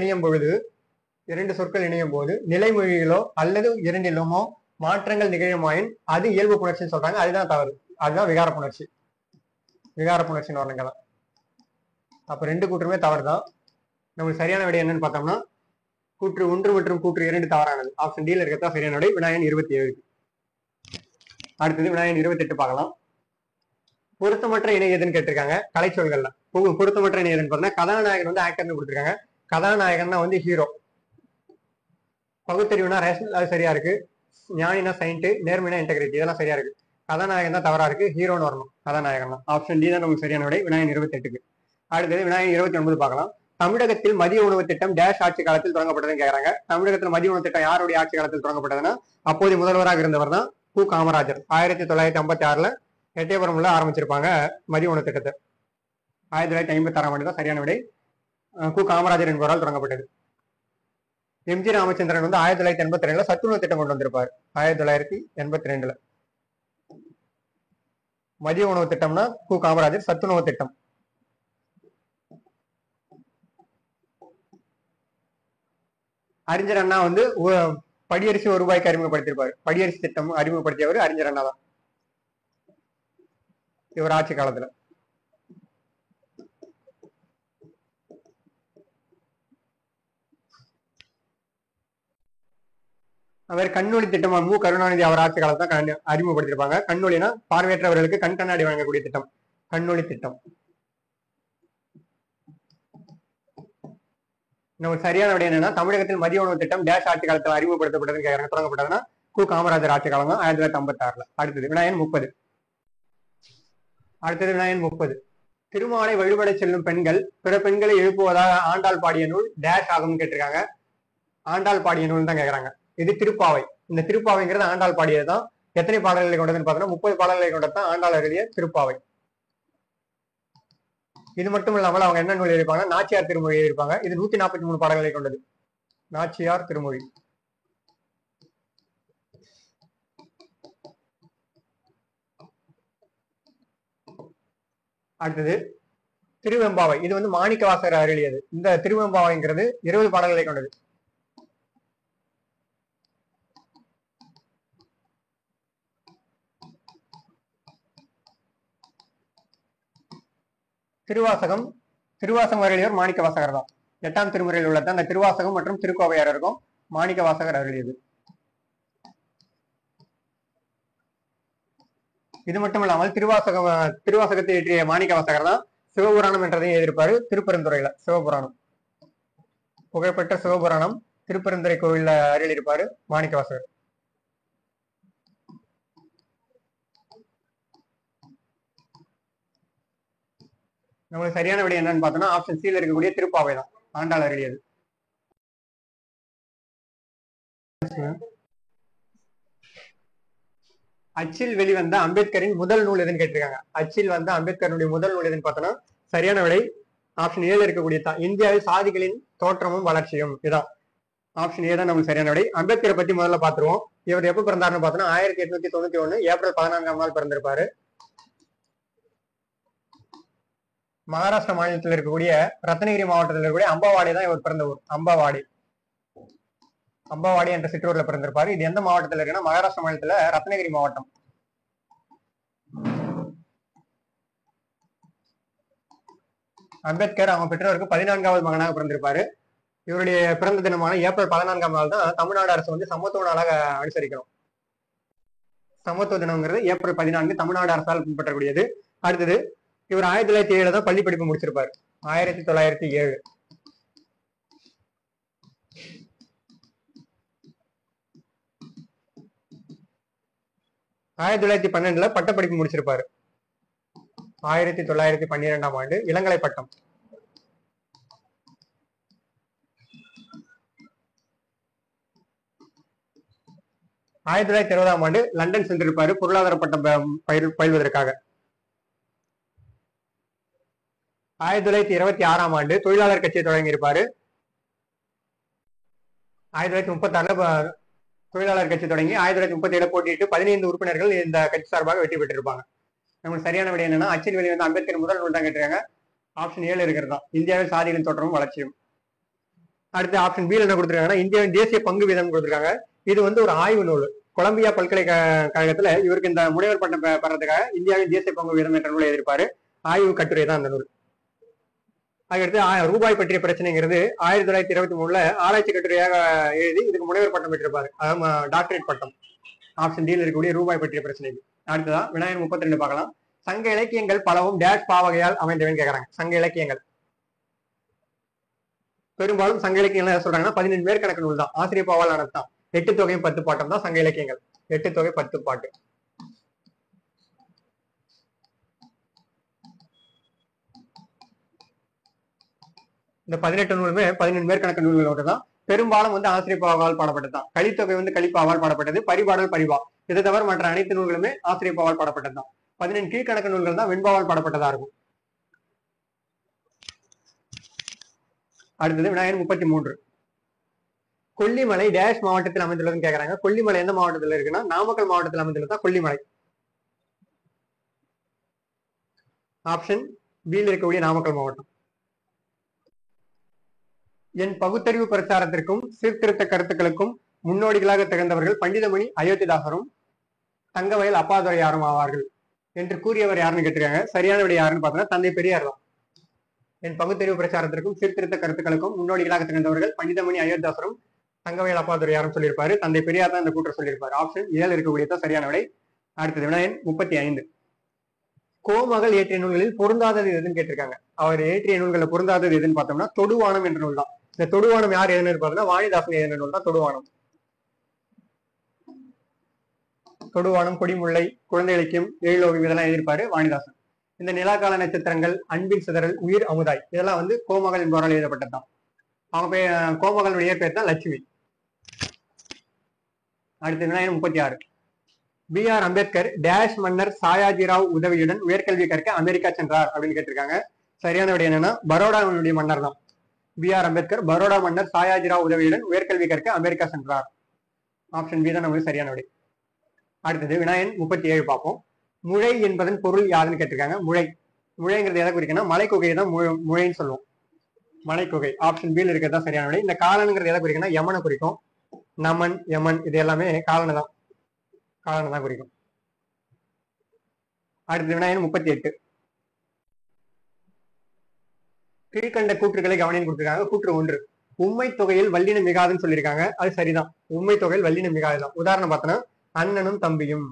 இணையும் போது நிலைமொழிகளோ அல்லது இரண்டிலுமோ மாற்றங்கள் நிகழுமாயின் அது இயல்பு புணர்ச்சின்னு சொல்றாங்க. அதுதான் தவறு. அதுதான் விகார புணர்ச்சி. விகார புணர்ச்சின்னு வரணுங்கதான். அப்ப ரெண்டு கூற்றுமே தவறு தான். நமக்கு சரியான விடை என்னன்னு பார்த்தோம்னா கூற்று 1 மற்றும் கூற்று 2 தவறானது. ஆப்ஷன் டில இருக்கத்தான் சரியான விடை. வினாயன் 27. அடுத்தது வினாயன் 28 பார்க்கலாம். பொருத்தமற்ற இணை எதுன்னு கேட்டிருக்காங்க. கலைச்சொல்கள்ல பொருத்தமற்ற இணை எதுன்னு பார்த்தா கதாநாயகன் வந்து ஆக்டர்னு கொடுத்திருக்காங்க. கதாநாயகன் தான் வந்து ஹீரோ. பகுத்தறிவுனா ரேஷனல், அது சரியா இருக்கு. ஞானினா சயின்ட், நேர்மைனா இன்டெகிரிட்டி, இதெல்லாம் சரியா இருக்கு. கதாநாயகன் தான் தவறா இருக்கு. ஹீரோன்னு வரணும். கதாநாயகன் தான். ஆப்ஷன் டி தான் நமக்கு சரியான விடை. வினாயன் 28க்கு. அடுத்தது வினாயன் 29 பார்க்கலாம். தமிழகத்தில் மதிய உணவு திட்டம் டேஷ் ஆட்சி காலத்தில் தொடங்கப்பட்டதுன்னு கேட்கறாங்க. தமிழகத்தில் மதிய உணவு திட்டம் யாருடைய ஆட்சி காலத்தில் தொடங்கப்பட்டதுன்னா அப்போது முதல்வராக இருந்தவர் தான் கு காமராஜர். 1956ல எட்டயபுரம்ல ஆரம்பிச்சிருப்பாங்க மதிய உணவு திட்டத்தை. 1956ஆம் ஆண்டு தான் சரியான விடை. கு காமராஜர் என்பவரால் தொடங்கப்பட்டது. எம்ஜி ராமச்சந்திரன் வந்து 1982ல சத்துணவு திட்டம் கொண்டு வந்திருப்பார். 1982ல மதிய உணவு திட்டம்னா கு காமராஜர், சத்துணவு திட்டம். அறிஞர் அண்ணா வந்து படியரிசி ₹1 அறிமுகப்படுத்தியிருப்பாரு. படியரிசி திட்டம் அறிமுகப்படுத்தியவர் அறிஞர் அண்ணா தான் இவர் ஆட்சி காலத்துல. அவர் கண்ணொளி திட்டம் மு கருணாநிதி அவர் ஆட்சி காலத்தை தான் அறிமுகப்படுத்திருப்பாங்க. கண்ணொலினா பார்வையற்றவர்களுக்கு கண் கண்ணாடி வழங்கக்கூடிய திட்டம், கண்ணொளி திட்டம். நமக்கு சரியான விடை என்னன்னா தமிழகத்தில் மதிய உணவு திட்டம் டேஷ் ஆட்சி காலத்தில் அறிமுகப்படுத்தப்பட்டதுன்னு கேட்கறாங்க. தொடங்கப்பட்டதுன்னா கு காமராஜர் ஆட்சி காலம் தான் 1956ல. அடுத்தது வினாயன் 30. அடுத்தது வினாயன் 30. திருமாலை வழிபட செல்லும் பெண்கள் பிற பெண்களை எழுப்புவதாக ஆண்டாள் பாடிய நூல் டேஷ் ஆகும்னு கேட்டிருக்காங்க. ஆண்டாள் பாடிய நூல் தான் கேட்கறாங்க. இது திருப்பாவை. இந்த திருப்பாவைங்கிறது ஆண்டாள் பாடியதுதான். எத்தனை பாடல்களை கொண்டதுன்னு பார்த்தோம்னா 30 பாடல்களை கொண்டதான் ஆண்டாள் எழுதிய திருப்பாவை. இது மட்டும் இல்லாமல் அவங்க என்ன நூல் எழுதியிருப்பாங்க, நாச்சியார் திருமொழி எழுதியிருப்பாங்க. இது 143 பாடல்களை கொண்டது, நாச்சியார் திருமொழி. அடுத்தது திருவெம்பாவை. இது வந்து மாணிக்கவாசகர் அருளியது. இந்த திருவெம்பாவைங்கிறது 20 பாடல்களை கொண்டது. திருவாசகம். திருவாசகம் அருளியவர் மாணிக்கவாசகர் தான். 8ஆம் திருமுறையில் உள்ளது அந்த திருவாசகம் மற்றும் திருக்கோவையார் இருக்கும். மாணிக்கவாசகர் அருளியது. இது மட்டும் இல்லாமல் திருவாசகத்தை இயற்றிய மாணிக்கவாசகர் தான் சிவபுராணம் என்றதையும் எழுதியிருப்பாரு. திருப்பெருந்துறையில சிவபுராணம், புகழ்பெற்ற சிவபுராணம் திருப்பெருந்துறை கோவில்ல அருளியிருப்பாரு மாணிக்கவாசகர். நம்மளுக்கு சரியான விடை என்னன்னு பார்த்தோம்னா ஆப்ஷன் சில இருக்கக்கூடிய திருப்பாவை தான் ஆண்டாள் அருளியது. அச்சில் வெளிவந்த அம்பேத்கரின் முதல் நூல் எதுன்னு கேட்டிருக்காங்க. அச்சில் வந்த அம்பேத்கருடைய முதல் நூல் எதுன்னு பார்த்தோம்னா சரியான விடை ஆப்ஷன் ஏல இருக்கக்கூடிய தான், இந்தியாவில் சாதிகளின் தோற்றமும் வளர்ச்சியும். இதான் ஆப்ஷன் ஏ தான் நம்மளுக்கு சரியான விடை. அம்பேத்கரை பத்தி முதல்ல பாத்துருவோம். இவர் எப்ப பிறந்தாருன்னு பார்த்தோம்னா 1891 ஏப்ரல் 14ஆம் நாள் பிறந்திருப்பாரு. மகாராஷ்டிரா மாநிலத்தில் இருக்கக்கூடிய ரத்னகிரி மாவட்டத்தில் இருக்கக்கூடிய அம்பாவாடி தான் இவர் பிறந்த ஊர். அம்பாவாடி என்ற சிற்றூர்ல பிறந்திருப்பாரு. இது எந்த மாவட்டத்தில் இருக்குன்னா மகாராஷ்டிரா மாநிலத்துல ரத்னகிரி மாவட்டம். அம்பேத்கர் அவங்க பெற்றோருக்கு 14வது மகனாக பிறந்திருப்பாரு. இவருடைய பிறந்த தினமான ஏப்ரல் 14ஆம் நாள் தான் தமிழ்நாடு அரசு வந்து சமத்துவ நாளாக அனுசரிக்கிறோம். சமத்துவ தினம்ங்கிறது ஏப்ரல் 14 தமிழ்நாடு அரசால் பின்பற்றக்கூடியது. அடுத்தது இவர் 1907 தான் பள்ளி படிப்பு முடிச்சிருப்பாரு. 1907. 1912 பட்டப்படிப்பு முடிச்சிருப்பாரு. 1912ஆம் ஆண்டு இளங்கலை பட்டம். 1920ஆம் ஆண்டு லண்டன் சென்றிருப்பாரு பொருளாதார பட்டம் பயில்வதற்காக. 1926ஆம் ஆண்டு தொழிலாளர் கட்சியை தொடங்கியிருப்பாரு. 1936 தொழிலாளர் கட்சி தொடங்கி 1937 போட்டியிட்டு 15 உறுப்பினர்கள் இந்த கட்சி சார்பாக வெற்றி பெற்றிருப்பாங்க. நமக்கு சரியான விடை என்னன்னா அச்சில் வெளிவந்த அம்பேத்கர் முதல் நூல் தான் கேட்டிருக்காங்க. ஆப்ஷன் ஏல இருக்கிறது தான், இந்தியாவில் சாதிகளின் தோற்றமும் வளர்ச்சியும். அடுத்து ஆப்ஷன் பி என்ன கொடுத்திருக்காங்கன்னா இந்தியாவின் தேசிய பங்கு வீதம் கொடுத்திருக்காங்க. இது வந்து ஒரு ஆய்வு நூல். கொலம்பியா பல்கலைக்கழகத்துல இவருக்கு இந்த முனைவர் பட்டம் பெறதுக்காக இந்தியாவின் தேசிய பங்கு வீதம் என்ற நூலை எழுதியிருப்பாரு. ஆய்வு கட்டுரை தான் அந்த நூல். அதுக்கடுத்து ரூபாய் பற்றிய பிரச்சனைங்கிறது 1923 ஆராய்ச்சி கட்டுரையாக எழுதி இதுக்கு முனைவர் பட்டம் பெற்றிருப்பாரு. அதாவது டாக்டரேட் பட்டம். ஆப்ஷன் டியில் இருக்கக்கூடிய ரூபாய் பற்றிய பிரச்சனை. அடுத்ததான் விநாயகர் 32 பார்க்கலாம். சங்க இலக்கியங்கள் பலவும் டேஷ் பாவகையால் அமைந்தவன் கேட்கறாங்க. சங்க இலக்கியங்கள் பெரும்பாலும் சங்க இலக்கியங்கள் என்ன சொல்றாங்கன்னா 17 மேற்கணக்கு நூல் தான், ஆசிரியர் பாவால் ஆனதுதான். 8 தொகையும் 10 பாட்டம் தான் சங்க இலக்கியங்கள். 8 தொகை 10 பாட்டு. இந்த 18 நூலுமே 17 மேற்கணக்கு நூல்கள் தான். பெரும்பாலும் வந்து ஆசிரியர் பாவால் பாடப்பட்டதுதான். கலித்தொகை வந்து கலிப்பாவால் பாடப்பட்டது. பரிபாடல் பரிபா. இதை தவிர மற்ற அனைத்து நூல்களுமே ஆசிரியர் பாவால் பாடப்பட்டதுதான். 15 கீழ்கணக்கு நூல்கள் தான் வெண்பாவால் பாடப்பட்டதா இருக்கும். அடுத்தது விநாயகர் 33. கொல்லிமலை டேஷ் மாவட்டத்தில் அமைந்துள்ளதுன்னு கேட்கறாங்க. கொல்லிமலை எந்த மாவட்டத்தில் இருக்குன்னா நாமக்கல் மாவட்டத்தில் அமைந்துள்ளதான் கொல்லிமலை. ஆப்ஷன் பி இருக்கக்கூடிய நாமக்கல் மாவட்டம். என் பகுத்தறிவு பிரச்சாரத்திற்கும் சீர்திருத்த கருத்துக்களுக்கும் முன்னோடிகளாக திகழ்ந்தவர்கள் பண்டிதமணி அயோத்திதாசரும் தங்கவயல் அப்பாதுரையாரும் ஆவார்கள் என்று கூறியவர் யாருன்னு கேட்டிருக்காங்க. சரியான விடை யாருன்னு பார்த்தோம்னா தந்தை பெரியார் தான். என் பகுத்தறிவு பிரச்சாரத்திற்கும் சீர்திருத்த கருத்துக்களுக்கும் முன்னோடிகளாக திகழ்ந்தவர்கள் பண்டிதமணி அயோத்திதாசரும் தங்கவயல் அப்பாதுரையாரும் சொல்லியிருப்பாரு. தந்தை பெரியார் தான் இந்த கூற்று சொல்லியிருப்பாரு. ஆப்ஷன் ஏழு இருக்கக்கூடியதான் சரியான விடை. அடுத்தது விநாயகன் 35. கோமகள் இயற்றிய நூல்களில் பொருந்தாதது எதுன்னு கேட்டிருக்காங்க. அவர் இயற்றிய நூல்களில் பொருந்தாதது எதுன்னு பார்த்தோம்னா தொடுவானம் என்ற நூல் தான். இந்த தொடுவானம் யார் எழுதினு பார்த்தோம்னா வாணிதாசன் எழுதின நூல் தான் தொடுவானம். தொடுவானம், கொடிமுல்லை, குழந்தை இலக்கியம், எழிலோவியம் இதெல்லாம் எழுதியிருப்பாரு வாணிதாசன். இந்த நிலாக்கால நட்சத்திரங்கள், அன்பின் சிதறல், உயிர் அமுதாய் இதெல்லாம் வந்து கோமகள் என்பவரால் எழுதப்பட்டதுதான். அவங்க கோமகளுடைய பேர் தான் லட்சுமி. அடுத்து வினாயன் 36. B.R. அம்பேத்கர் டேஷ் மன்னர் சாயாஜிராவ் உதவியுடன் உயர்கல்வி கற்க அமெரிக்கா சென்றார் அப்படின்னு கேட்டிருக்காங்க. சரியான விடை என்னன்னா பரோடாவுடைய மன்னர் தான். B.R. அம்பேத்கர் பரோடா மன்னர் சாயாஜிராவ் உதவியுடன் உயர்கல்வி கற்க அமெரிக்கா சென்றார். ஆப்ஷன் பி தான் நமக்கு சரியான விடை. அடுத்தது வினாயன் 37 பார்ப்போம். முழை என்பதன் பொருள் யாருன்னு கேட்டிருக்காங்க. முழைங்கிறது எதை குறிக்குன்னா மலைக்குகையை தான் முழைன்னு சொல்லுவோம். மலைக்குகை. ஆப்ஷன் பியில் இருக்கிறது தான் சரியான விடை. இந்த காலனுங்கிறது எதை குறிக்குன்னா யமனை குறிக்கும். நமன், யமன் இது எல்லாமே காலனை தான் குறிக்கும். அடுத்து வினாயன் 38. கீழ்கண்ட கூற்றுகளை கவனின்னு கொடுத்திருக்காங்க. கூற்று 1, உண்மை தொகையில் வல்லினம் மிகாதுன்னு சொல்லியிருக்காங்க. அது சரிதான். உண்மை தொகையில் வல்லினம் மிகாதுதான். உதாரணம் பார்த்தோன்னா அண்ணனும் தம்பியும்.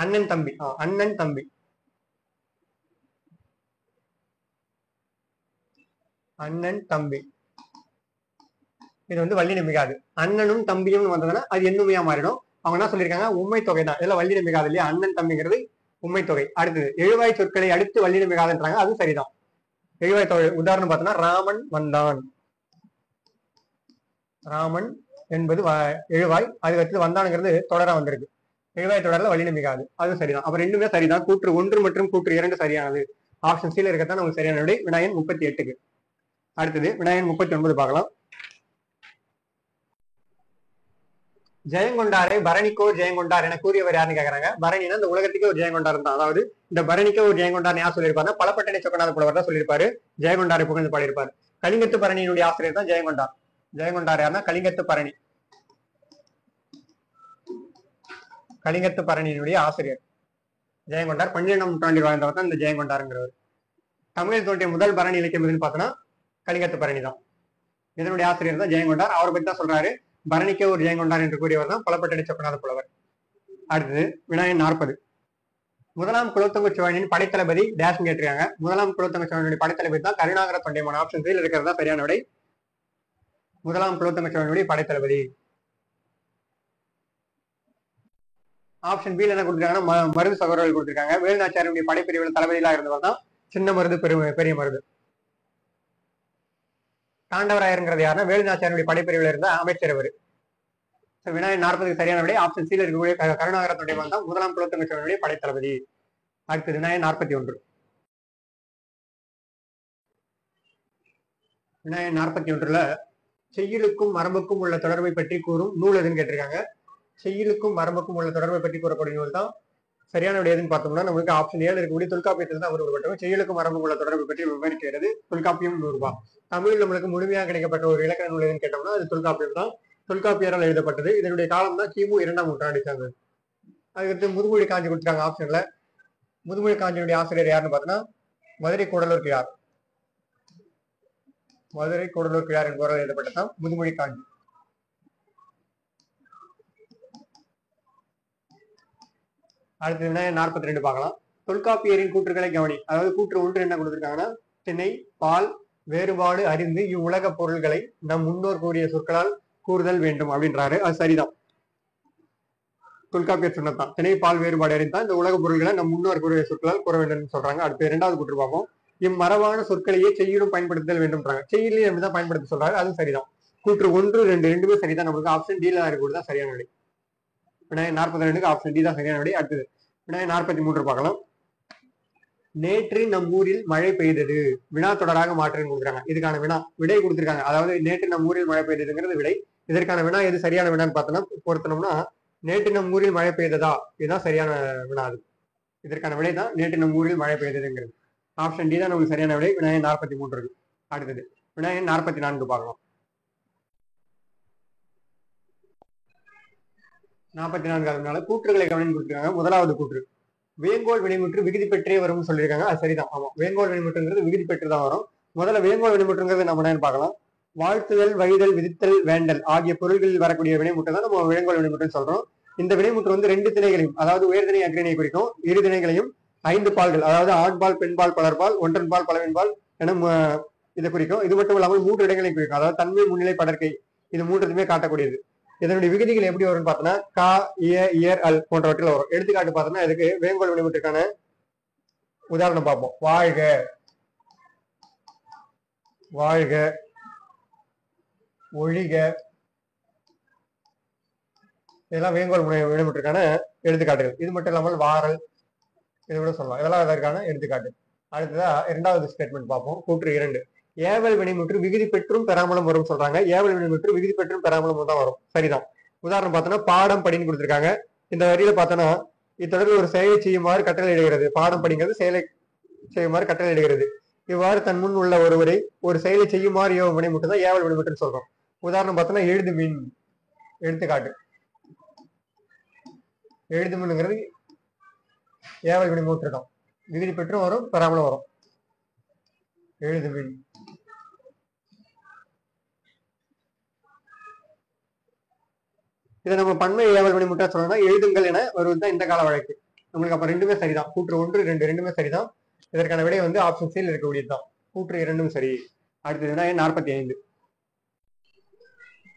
அண்ணன் தம்பி, அண்ணன் தம்பி, அண்ணன் தம்பி இது வந்து வல்லினம் மிகாது. அண்ணனும் தம்பியும் வந்ததுன்னா அது எண்ணுமையா மாறிடும். அவங்க என்ன சொல்லியிருக்காங்க, உண்மை தொகை தான். இதெல்லாம் வல்லினம் மிகாது இல்லையா. அண்ணன் தம்பிங்கிறது உண்மை தொகை. அடுத்தது எழுவாய் சொற்களை அடுத்து வல்லினம் மிகாதுன்றாங்க. அது சரிதான். எழுவாய் தொகை உதாரணம் பார்த்தோன்னா ராமன் வந்தான். ராமன் என்பது எழுவாய், அதுக்கு அடுத்து வந்தானுங்கிறது தொடரா வந்திருக்கு. எழுவாய் தொடர்ல வல்லினம் மிகாது. அது சரிதான். அப்ப ரெண்டுமே சரிதான். கூற்று 1 மற்றும் கூற்று 2 சரியானது. ஆப்ஷன் சில இருக்கத்தான் நமக்கு சரியான விடை வினாயன் 38க்கு. அடுத்தது வினாயன் 39 பார்க்கலாம். ஜெயங்கொண்டாரை பரணிக்கோ ஜெயங்கொண்டார் என கூறியவர் யாருன்னு கேக்குறாங்க. பரணினா இந்த உலகத்துக்கே ஒரு ஜெயங்கொண்டார் தான். அதாவது இந்த பரணிக்கே ஒரு ஜெயங்கொண்டார் யார் சொல்லியிருப்பாரு, பலப்பட்டனை சொக்கநாத புலவர் தான் சொல்லியிருப்பாரு. ஜெயங்கொண்டாரை புகழ்ந்து பாடியிருப்பாரு. கலிங்கத்து பரணியினுடைய ஆசிரியர் தான் ஜெயங்கொண்டார். ஜெயங்கொண்டார் யாருன்னா கலிங்கத்து பரணி. கலிங்கத்து பரணியினுடைய ஆசிரியர் ஜெயங்கொண்டார். 12ஆம் நூற்றாண்டில் வாழ்ந்தவர் தான் இந்த ஜெயங்கொண்டாருங்கிறவர். தமிழில் தோன்றிய முதல் பரணி இலக்கியம் எதுன்னு பார்த்தோன்னா கலிங்கத்து பரணி தான். இதனுடைய ஆசிரியர் தான் ஜெயங்கொண்டார். அவரை பத்தி தான் சொல்றாரு, பரணிக்கே ஒரு ஜெயங்கொண்டார் என்று கூறியவர் தான் பலப்பட்டனை சொக்கநாத புலவர். அடுத்தது வினாயன் 40. முதலாம் குலோத்துங்க சோழனின் படைத்தளபதி டேஷ் கேட்டிருக்காங்க. முதலாம் குலோத்துங்க சோழனுடைய படைத்தளபதி தான் கருணாகர தொண்டைமான். ஆப்ஷன் சியில் இருக்கிறதா சரியான விடை. முதலாம் குலோத்துங்க சோழனுடைய படைத்தளபதி. ஆப்ஷன் பியில் என்ன கொடுத்திருக்காங்கன்னா மருது சகோதரர்கள் கொடுத்திருக்காங்க. வேலுநாச்சியாருடைய படைப்பிரிவுல தளபதியில இருந்தவர் தான் சின்ன மருது பெரிய மருது. தாண்டவராயருங்கிறது யாருன்னா வேலுநாச்சியாருடைய படைப்பிரிவுல இருந்த அமைச்சர் அவர். வினாயன் 40க்கு சரியான விடை ஆப்ஷன் சியில் இருக்கக்கூடிய கருணாகர தொண்டைமான் தான் முதலாம் குலோத்துங்க சோழனுடைய படைத்தளபதி. அடுத்து வினாயன் 41. வினாயன் 41ல செய்யுளுக்கும் மரபுக்கும் உள்ள தொடர்பை பற்றி கூறும் நூல் எதுன்னு கேட்டிருக்காங்க. செய்யுளுக்கும் மரபுக்கும் உள்ள தொடர்பை பற்றி கூறக்கூடிய நூல் தான் சரியான விடை எதுன்னு பார்த்தோம்னா நமக்கு ஆப்ஷன் 7 இருக்கக்கூடிய தொல்காப்பியத்தில் தான் உருவப்பட்டோம். செய்யுளுக்கும் மரபுக்கும் உள்ள தொடர்பை பற்றி விவரிக்கிறது தொல்காப்பியம் 100 ரூபாய். தமிழ் நம்மளுக்கு முழுமையாக கிடைக்கப்பட்ட ஒரு இலக்கண நூல் எதுன்னு கேட்டோம்னா அது தொல்காப்பியம் தான். தொல்காப்பியரால் எழுதப்பட்டது. இதனுடைய காலம் தான் கிமு 2ஆம் நூற்றாண்டை சார்ந்தது. அதுக்கடுத்து முதுமொழி காஞ்சி கொடுத்துருக்காங்க ஆப்ஷன்ல. முதுமொழி காஞ்சியுடைய ஆசிரியர் யாருன்னு பார்த்தோன்னா மதுரை கூடலூர் கிழார். மதுரை கூடலூர் கிழார் என்பவரால் எழுதப்பட்டதான் முதுமொழி காஞ்சி. அடுத்து வினாயன் 42 பார்க்கலாம். தொல்காப்பியரின் கூற்றுகளை கவனி. அதாவது கூற்று 1 என்ன கொடுத்திருக்காங்கன்னா திணை பால் வேறுபாடு அறிந்து இவ்வுலக பொருள்களை நம் முன்னோர் கூறிய சொற்களால் கூறுதல் வேண்டும் அப்படின்றாரு. அது சரிதான். தொல்காப்பியர் சொன்னதான் திணை பால் வேறுபாடு அறிந்தா இந்த உலக பொருள்களை நம் முன்னோர் கூறிய சொற்களால் கூற வேண்டும் சொல்றாங்க. அடுத்து 2வது கூற்று பார்ப்போம். இம்மரபான சொற்களையே செய்யுளும் பயன்படுத்துதல் வேண்டும்ன்றாங்க. செய்யுளையும் எப்படிதான் பயன்படுத்த சொல்றாரு. அதுவும் சரிதான். கூற்று 1, 2 ரெண்டுமே சரிதான். நம்மளுக்கு ஆப்ஷன் டில இருக்கக்கூடியதான் சரியான விடை. வினாயன் 42க்கு ஆப்ஷன் டி தான் சரியான விடை. அடுத்தது வினாயன் 43 பார்க்கலாம். நேற்று நம் ஊரில் மழை பெய்தது வினா தொடராக மாற்றுன்னு கொடுக்குறாங்க. இதுக்கான விடை கொடுத்திருக்காங்க. அதாவது நேற்று நம் ஊரில் மழை பெய்ததுங்கிறது விடை. இதற்கான வினா எது சரியான வினான்னு பார்த்தோம்னா பொருத்தனம்னா நேற்று நம் ஊரில் மழை பெய்ததா இதுதான் சரியான வினா. அது இதற்கான விடை தான் நேற்று நம் ஊரில் மழை பெய்ததுங்கிறது. ஆப்ஷன் டி தான் நமக்கு சரியான விடை வினாயன் 43. அடுத்தது வினாயன் 44 பார்க்கலாம். 44வது கூற்றுகளை கவனின்னு கொடுத்துருக்காங்க. முதலாவது கூற்று வேங்கோல் வினைமுற்று விகுதி பெற்றே வரும்னு சொல்லியிருக்காங்க. அது சரிதான். ஆமா, வேங்கோல் வினைமுற்றுங்கிறது விகுதி பெற்றுதான் வரும். முதல்ல வேங்கோல் வினைமுற்றுங்கிறது நம்ம என்னன்னு பார்க்கலாம். வாழ்த்துதல் வழிதல் விதித்தல் வேண்டல் ஆகிய பொருள்களில் வரக்கூடிய வினைமுற்று தான் நம்ம வேங்கோல் வினைமுற்றுன்னு சொல்றோம். இந்த வினைமுற்று வந்து 2 திணைகளையும் அதாவது உயர்திணை அக்ரிணை குறிக்கும். இரு திணைகளையும் 5 பால்கள் அதாவது ஆண்பால் பெண்பால் பலர்பால் ஒன்றன்பால் பலவின்பால் என இதை குறிக்கும். இது மட்டும் இல்லாமல் 3 இடங்களையும் குறிக்கும். அதாவது தன்மை முன்னிலை படற்கை இது 3த்துமே காட்டக்கூடியது. இதனுடைய விகுதிகள் எப்படி வரும்னு பார்த்தோம்னா கா இயர் அல் போன்றவற்றில் வரும். எடுத்துக்காட்டு பார்த்தோம்னா இதுக்கு வேங்கோல் வினைமுற்றுக்கான உதாரணம் பார்ப்போம். வாழ்க வாழ்க ஒழிக இதெல்லாம் வேங்கோல் வினைமுற்றுக்கான எடுத்துக்காட்டுகள். இது மட்டும் இல்லாமல் வாரல், இதை கூட சொல்லலாம். இதெல்லாம் அதற்கான எடுத்துக்காட்டு. அடுத்ததா இரண்டாவது ஸ்டேட்மெண்ட் பார்ப்போம். கூற்று 2. ஏவல் வினைமுற்று விகுதி பெற்றும் பெறாமலும் வரும் சொல்றாங்க. ஏவல் வினைமுற்று விகுதி பெற்றும் பெறாமலும் தான் வரும். சரிதான். உதாரணம் பார்த்தோன்னா பாடம் படின்னு கொடுத்துருக்காங்க. இந்த வரியில பார்த்தோன்னா இத்தொடரில் ஒரு செயலை செய்யுமாறு கட்டளை இடுகிறது. பாடம் படிங்கிறது செயலை செய்யுமாறு கட்டளை இடுகிறது. இவ்வாறு தன் முன் உள்ள ஒருவரை ஒரு செயலை செய்யுமாறு ஏவல் வினைமுற்று தான் ஏவல் வினைமுற்றுன்னு சொல்றோம். உதாரணம் பார்த்தோன்னா எழுது மீன், எடுத்துக்காட்டு. எழுது மீன்ங்கிறது ஏவல் வினைமுற்று தான். விகுதி பெற்றும் வரும், பெறாமலும் வரும். எழுது மீன். இதை நம்ம பன்மை ஏவல் வினைமுற்றா சொல்லணும்னா எழுதுங்கள் என வருவதுதான் இந்த கால வழக்கு. நம்மளுக்கு அப்ப ரெண்டுமே சரிதான். கூற்று 1, 2 ரெண்டுமே சரிதான். இதற்கான விடை வந்து ஆப்ஷன் சியில் இருக்கக்கூடியதுதான். கூற்று 2ம் சரி. அடுத்தது 45.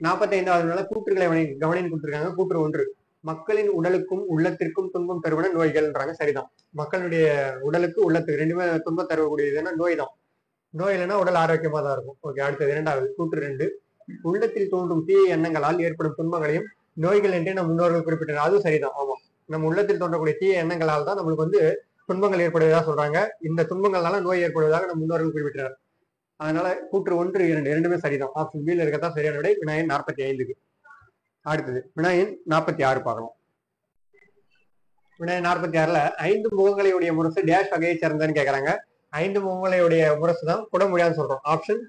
45வது கூற்றுகளை கவனின்னு கொடுத்துருக்காங்க. கூற்று 1. மக்களின் உடலுக்கும் உள்ளத்திற்கும் துன்பம் தருவன நோய்கள்ன்றாங்க. சரிதான். மக்களுடைய உடலுக்கு உள்ளத்துக்கு ரெண்டுமே துன்பம் தரக்கூடியதுன்னா நோய் தான். நோய் இல்லைன்னா உடல் ஆரோக்கியமா தான் இருக்கும். ஓகே. அடுத்தது 2வது கூற்று 2. உள்ளத்தில் தோன்றும் தீய எண்ணங்களால் ஏற்படும் துன்பங்களையும் நோய்கள் என்றே நம் முன்னோர்கள் குறிப்பிட்டனர். அதுவும் சரிதான். ஆமா, நம்ம உள்ளத்தில் தோன்றக்கூடிய தீய எண்ணங்களால் தான் நம்மளுக்கு வந்து துன்பங்கள் ஏற்படுவதாக சொல்றாங்க. இந்த துன்பங்கள்னால நோய் ஏற்படுவதாக நம் முன்னோர்கள் குறிப்பிட்டனர். அதனால கூற்று 1, 2 ரெண்டுமே சரிதான். ஆப்ஷன் பியில் இருக்கத்தான் சரியான விடை. வினாயன் 45க்கு. அடுத்தது வினாயன் 46 பார்க்கலாம். வினாயன் 46ல 5 முகங்களையுடைய முரசு டேஷ் வகையை சேர்ந்ததுன்னு கேட்கறாங்க. 5 முகங்களையுடைய முரசு தான் குடமுழான்னு சொல்றோம். ஆப்ஷன்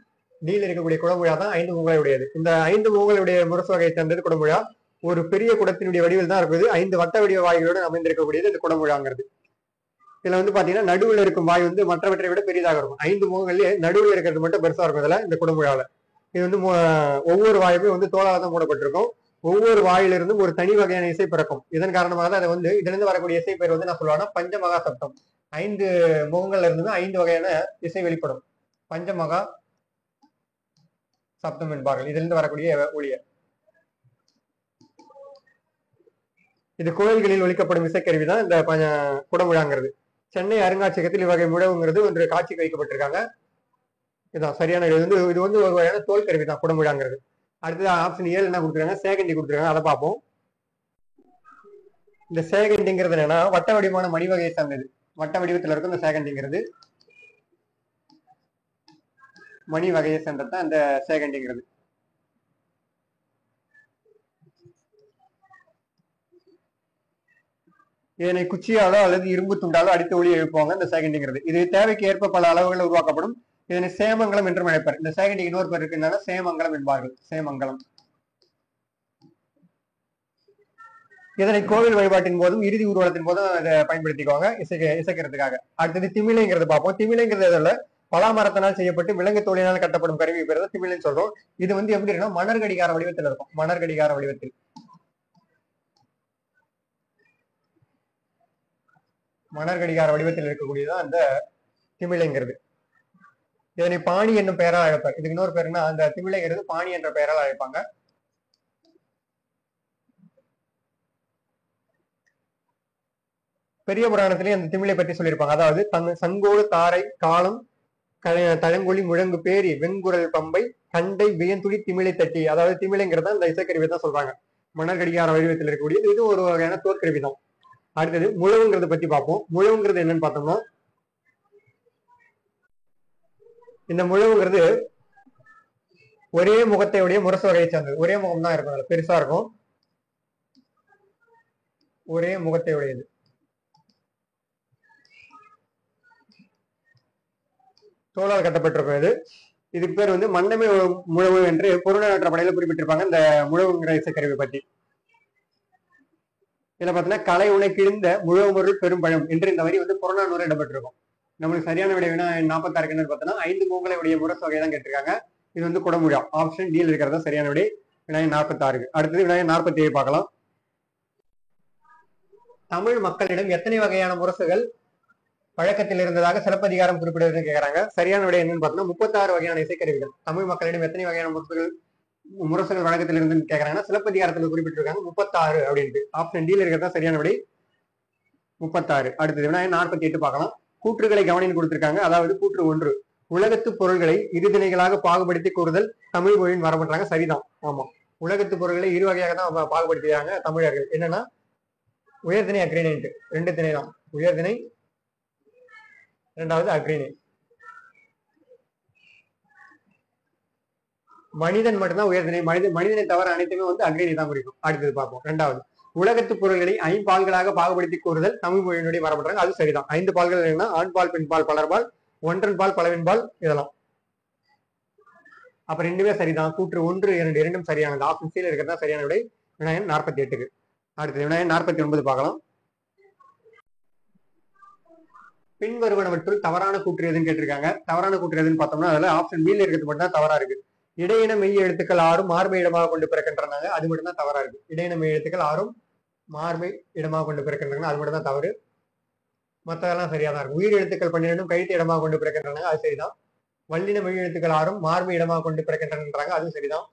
டியில் இருக்கக்கூடிய குடமுழா தான் 5 முகங்களையுடையது. இந்த 5 முகங்களுடைய முரசு வகையை சேர்ந்தது குடமுழா. ஒரு பெரிய குடத்தினுடைய வடிவில் தான் இருக்குது. 5 வட்ட வடிவ வாய்களோடு அமைந்திருக்கக்கூடியது இந்த குடமுழாங்கிறது. இதுல வந்து பாத்தீங்கன்னா நடுவில் இருக்கும் வாய் வந்து மற்றவற்றை விட பெரிதாக இருக்கும். 5 முகங்கள்லயே நடுவில் இருக்கிறது மட்டும் பெருசா இருக்கும் இதுல, இந்த குடமுழால. இது வந்து ஒவ்வொரு வாயுமே வந்து தோலால தான் மூடப்பட்டிருக்கும். ஒவ்வொரு வாயிலிருந்தும் ஒரு தனி வகையான இசை பிறக்கும். இதன் காரணமாக தான் அதை வந்து இதுல இருந்து வரக்கூடிய இசை பேர் வந்து நான் சொல்லுவாங்கன்னா பஞ்சமகா சப்தம். 5 முகங்கள்ல இருந்து 5 வகையான இசை வெளிப்படும். பஞ்சமகா சப்தம் என்பார்கள். இதுல இருந்து வரக்கூடிய ஒளிய. இது கோயில்களில் ஒலிக்கப்படும் இசைக்கருவி தான் இந்த குடமுழாங்கிறது. சென்னை அருங்காட்சியகத்தில் இவ்வகை முழவுங்கிறது ஒன்று காட்சிக்கு வைக்கப்பட்டிருக்காங்க. இதுதான் சரியான. இது வந்து ஒரு வகையான தோல் கருவி தான் குடமுழாங்கிறது. அடுத்தது ஆப்ஷன் 7 என்ன கொடுத்துருக்காங்க, சேகண்டி கொடுத்துருக்காங்க. அதை பார்ப்போம். இந்த சேகண்டிங்கிறது என்னன்னா வட்ட வடிவமான மணி வகையை சார்ந்தது. வட்ட வடிவத்தில் இருக்கும் இந்த சேகண்டிங்கிறது மணி வகையை சேர்ந்ததுதான் இந்த சேகண்டிங்கிறது. இதனை குச்சியாலோ அல்லது இரும்பு துண்டாலோ அடித்து ஒளி எழுப்புவாங்க இந்த சேகண்டிங்கிறது. இது தேவைக்கு ஏற்ப பல அளவுகள் உருவாக்கப்படும். இதனை சேமங்கலம் என்றும் அழைப்பார். இந்த சேகண்டிக்கு இன்னொரு பேர் இருக்குன்னா சேமங்கலம் என்பார்கள். சேமங்கலம். இதனை கோவில் வழிபாட்டின் போதும் இறுதி ஊர்வலத்தின் போதும் அதை பயன்படுத்திக்குவாங்க இசைக்கிறதுக்காக. அடுத்தது திமிலைங்கிறது பார்ப்போம். திமிலைங்கிறது இதில் பலாமரத்தினால் செய்யப்பட்டு விலங்கு தோலினால் கட்டப்படும் கருவி பேர் தான் திமிலைன்னு சொல்றோம். இது வந்து எப்படி இருக்குன்னா மணற்கடிகார வடிவத்தில் இருக்கும். மணற்கடிகார வடிவத்தில் இருக்கக்கூடியதான் அந்த திமிலைங்கிறது. இதனை பாணி என்னும் பெயரால் அழைப்பார். இதுக்கு இன்னொரு பேருன்னா அந்த திமிலைங்கிறது பாணி என்ற பெயரால் அழைப்பாங்க. பெரிய புராணத்திலேயே அந்த திமிலை பற்றி சொல்லியிருப்பாங்க. அதாவது சங்கோடு தாரை காலம் தழங்கொலி முழங்கு பேரி வெண்குரல் பம்பை கண்டை வியந்துடி திமிலை தட்டி. அதாவது திமிலைங்கிறத அந்த இசைக்கருவி தான் சொல்றாங்க. மணற்கடிகார வடிவத்தில் இருக்கக்கூடியது. இது ஒரு வகையான தோற்கருவி தான். அடுத்தது முழவுங்கிறத பத்தி பார்ப்போம். முழவுங்கிறது என்னன்னு பார்த்தோம்னா இந்த முழவுங்கிறது ஒரே முகத்தையுடைய முரசு வகையை சார்ந்தது. ஒரே முகம் தான் இருக்கும். பெருசா இருக்கும். ஒரே முகத்தையுடையது. தோளால் கட்டப்பட்டிருக்கும். இதுக்கு பேர் வந்து மண்டமே முழவு என்று பொருளாதார படையில குறிப்பிட்டிருப்பாங்க இந்த முழவுங்கிற இசைக்கருவி பற்றி. இதுல பாத்தீங்கன்னா கலை உணை கிழிந்த முழவு பொருள் பெரும் பழம் என்று இந்த வரி வந்து புறநானூறு இடம்பெற்றிருக்கும். நம்மளுக்கு சரியான விடை வேணா 46 என்னன்னு பார்த்தோம்னா 5 முகங்களுடைய முரசு வகை தான் கேட்டிருக்காங்க. இது வந்து குடமுழா. ஆப்ஷன் டியில் இருக்கிறதா சரியான விடை. விநாயகன் 46. அடுத்தது விநாயகன் 47 பார்க்கலாம். தமிழ் மக்களிடம் எத்தனை வகையான முரசுகள் வழக்கத்தில் இருந்ததாக சிலப்பதிகாரம் குறிப்பிடுவதுன்னு கேட்கறாங்க. சரியான விடை என்னன்னு பார்த்தோம்னா 36 வகையான இசைக்கருவிகள். தமிழ் மக்களிடம் எத்தனை வகையான முரசுகள் வழக்கத்தில் இருந்துன்னு கேட்கறாங்கன்னா சிலப்பதிகாரத்தில் குறிப்பிட்டிருக்காங்க 36 அப்படின்ட்டு. ஆப்ஷன் டியில் இருக்கிறதா சரியான விடை 36. அடுத்தது விநாயகன் 48 பார்க்கலாம். கூற்றுகளை கவனின்னு கொடுத்திருக்காங்க. அதாவது கூற்று 1 உலகத்து பொருள்களை இருதிணைகளாக பாகுபடுத்தி கூறுதல் தமிழ் மொழியின் வரப்பட்டாங்க. சரிதான். ஆமா, உலகத்து பொருட்களை இரு வகையாக தான் பாகுபடுத்துகிறாங்க தமிழர்கள். என்னன்னா உயர்திணை அக்ரிணைன்ட்டு, 2 திணை தான், உயர்திணை, 2வது அக்ரிணை. மனிதன் மட்டும்தான் உயர்திணை, மனிதனை தவிர அனைத்துமே அக்ரிணை தான் குறிக்கும். அடுத்தது பார்ப்போம். 2வது, உலகத்து பொருள்களை 5 பால்களாக பாகுபடுத்தி கூறுதல் தமிழ் மொழியினுடைய மரபுறாங்க. அது சரிதான். 5 பால்கள் என்ன, ஆண்பால், பெண்பால், பலர்பால், ஒன்றன் பால், பலவின்பால், இதெல்லாம். அப்ப 2மே சரிதான். கூற்று 1, 2 இரண்டும் சரியானது. ஆப்ஷன் சி இருக்கிறதா சரியான விடை. வினாயன் 48க்கு. அடுத்தது வினாயன் 49 பார்க்கலாம். பின்வருவனவற்றுள் தவறான கூற்று எதுன்னு கேட்டிருக்காங்க. தவறான கூற்று எதுன்னு பார்த்தோம்னா அதுல ஆப்ஷன் பில இருக்கிறது மட்டும் தான் தவறா இருக்கு. இடையின மெய் எழுத்துக்கள் 6 மார்பை இடமாக கொண்டு பிறக்கின்றனாங்க, அது மட்டும் தான் தவறா இருக்கு. இடையின மெய் எழுத்துக்கள் 6 மார்பை இடமாக கொண்டு பிறக்கின்றன, அது மட்டும் தான் தவறு. மற்றதெல்லாம் சரியா தான் இருக்கு. உயிர் எழுத்துக்கள் 12 கழுத்து இடமாக கொண்டு பிறக்கின்றன, அது சரிதான். வல்லின மெய் எழுத்துக்கள் 6 மார்பை இடமாக கொண்டு பிறக்கின்றன, அதுவும் சரிதான்.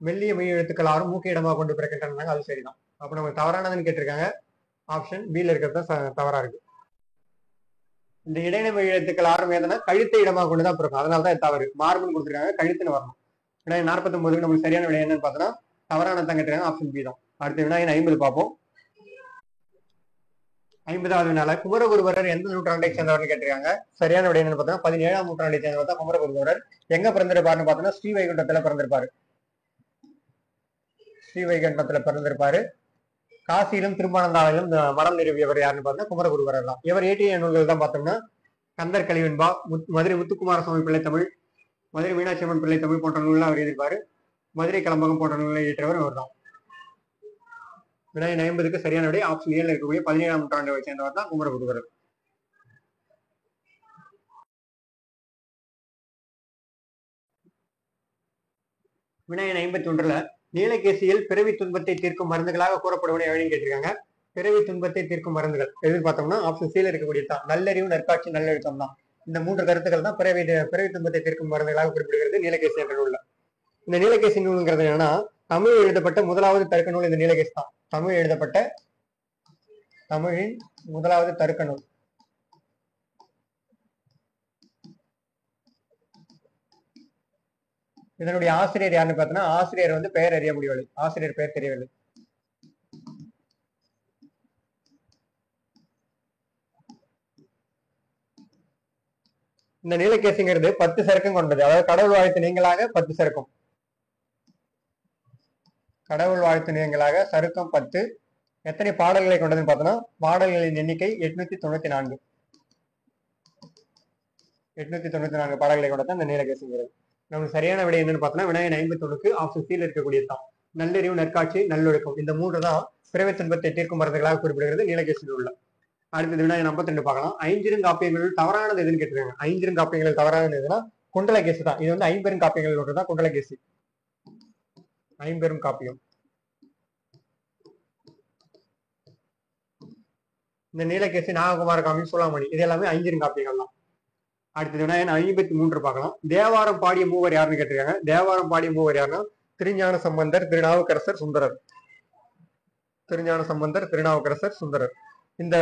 மெல்லிய மெய் எழுத்துக்கள் 6 மூக்கை இடமாக கொண்டு பிறக்கின்றன, அது சரிதான். அப்ப நம்ம தவறானதுன்னு கேட்டிருக்காங்க. ஆப்ஷன் பில இருக்கிறது தான் தவறா இருக்கு. இந்த இடையின மெய் எழுத்துக்கள் 6 எதுனா கழுத்தை இடமாக கொண்டுதான் பிறக்கும், அதனாலதான் தவறு. மார்புன்னு கொடுத்துருக்காங்க, கழுத்துன்னு வரணும். வினாயன் 49 நமக்கு சரியான விடை என்னன்னு பார்த்தோம்னா தவறான தான் கேட்டிருக்காங்க, ஆப்ஷன் பி தான். அடுத்து வினாயன் 50 பார்ப்போம். 50வது வினால குமரகுருபரர் எந்த நூற்றாண்டை சேர்ந்தவர்னு கேட்டிருக்காங்க. சரியான விடை என்னன்னு பார்த்தோம்னா 17ஆம் நூற்றாண்டை சேர்ந்தவர் தான் குமரகுருபரர். எங்க பிறந்திருப்பாருன்னு பார்த்தோம்னா ஸ்ரீவைகுண்டத்துல பிறந்திருப்பாரு. ஸ்ரீவைகுண்டத்துல பிறந்திருப்பாரு. காசியிலும் திருப்பானந்தாவிலும் மரம் நிறுவியவர் யாருன்னு பார்த்தா குமரகுருபரர் தான். இவர் இயற்றிய நூல்கள் தான் பார்த்தோம்னா கந்தர் கலிவெண்பா, மதுரை முத்துக்குமார சுவாமி பிள்ளை தமிழ், மதுரை மீனாட்சி அம்மன் பிள்ளை தமிழ் போன்ற நூல்லாம் அவர் எழுதியிருப்பாரு. மதுரை கலம்பகம் போன்ற நூலை இயற்றவர் அவர் தான். வினாயன் 50க்கு சரியான விடை ஆப்ஷன் ஏல இருக்கக்கூடிய 17ஆம் நூற்றாண்டை சேர்ந்தவர் தான் குமரகுருபரர். வினாயன் 51ல நீலகேசியில் பிறவி துன்பத்தை தீர்க்கும் மருந்துகளாக கூறப்படுவன எவ்வளவு கேட்டிருக்காங்க. பிறவி துன்பத்தை தீர்க்கும் மருந்துகள் எதுன்னு பார்த்தோம்னா ஆப்ஷன் சில இருக்கக்கூடிய தான் நல்லறிவு, நற்காட்சி, நல்லெழுத்தம் தான். இந்த 3 கருத்துக்கள் தான் பிறவி துன்பத்தை தீர்க்கும் மருந்துகளாக குறிப்பிடுகிறது நீலகேசி என்ற நூல்ல. இந்த நீலகேசி நூலுங்கிறது என்னன்னா தமிழ் எழுதப்பட்ட முதலாவது தருக்க நூல் இந்த நீலகேசி தான். தமிழின் முதலாவது தருக்க நூல். இதனுடைய ஆசிரியர் யாருன்னு பார்த்தோம்னா ஆசிரியர் பெயர் அறிய முடியவில்லை. ஆசிரியர் பெயர் தெரியவில்லை. இந்த நீலகேசிங்கிறது 10 சருக்கம் கொண்டது. அதாவது கடவுள் வாழ்த்து நீங்களாக 10 சருக்கம். கடவுள் வாழ்த்து நீங்களாக சருக்கம் 10. எத்தனை பாடல்களை கொண்டதுன்னு பார்த்தோம்னா பாடல்களின் எண்ணிக்கை 894. 894 பாடல்களை கொண்டது இந்த நீலகேசிங்கிறது. நமக்கு சரியான விடை என்னன்னு பார்த்தோம்னா வினாயன் 51க்கு ஆப்ஷன் சில இருக்கக்கூடியதுதான் நல்லறிவு, நற்காட்சி, நல்லொழுக்கம். இந்த 3 தான் பிறவி துன்பத்தை தீர்க்கும் மருந்துகளாக குறிப்பிடுகிறது நீலகேசி நூல்ல. அடுத்தது வினாயன் 52 பார்க்கலாம். ஐஞ்சிறுங்காப்பியங்களில் தவறானது எதுன்னு கேட்டிருக்காங்க. ஐஞ்சிறுங்காப்பியங்களில் தவறானது எதுனா குண்டலகேசி தான். இது 50 காப்பியங்கள் ஒன்றுதான் குண்டலகேசி. 50 காப்பியம். இந்த நீலகேசி, நாககுமார காமியம், சூளாமணி இது எல்லாமே 5 காப்பியங்கள் தான். அடுத்தது வினாயன் 53 பார்க்கலாம். தேவாரம் பாடிய மூவர் யாருன்னு கேட்டிருக்காங்க. தேவாரம் பாடிய மூவர் யாருன்னா திருஞான சம்பந்தர், திருநாவுக்கரசர், சுந்தரர். திருஞான சம்பந்தர், திருநாவுக்கரசர், சுந்தரர். இந்த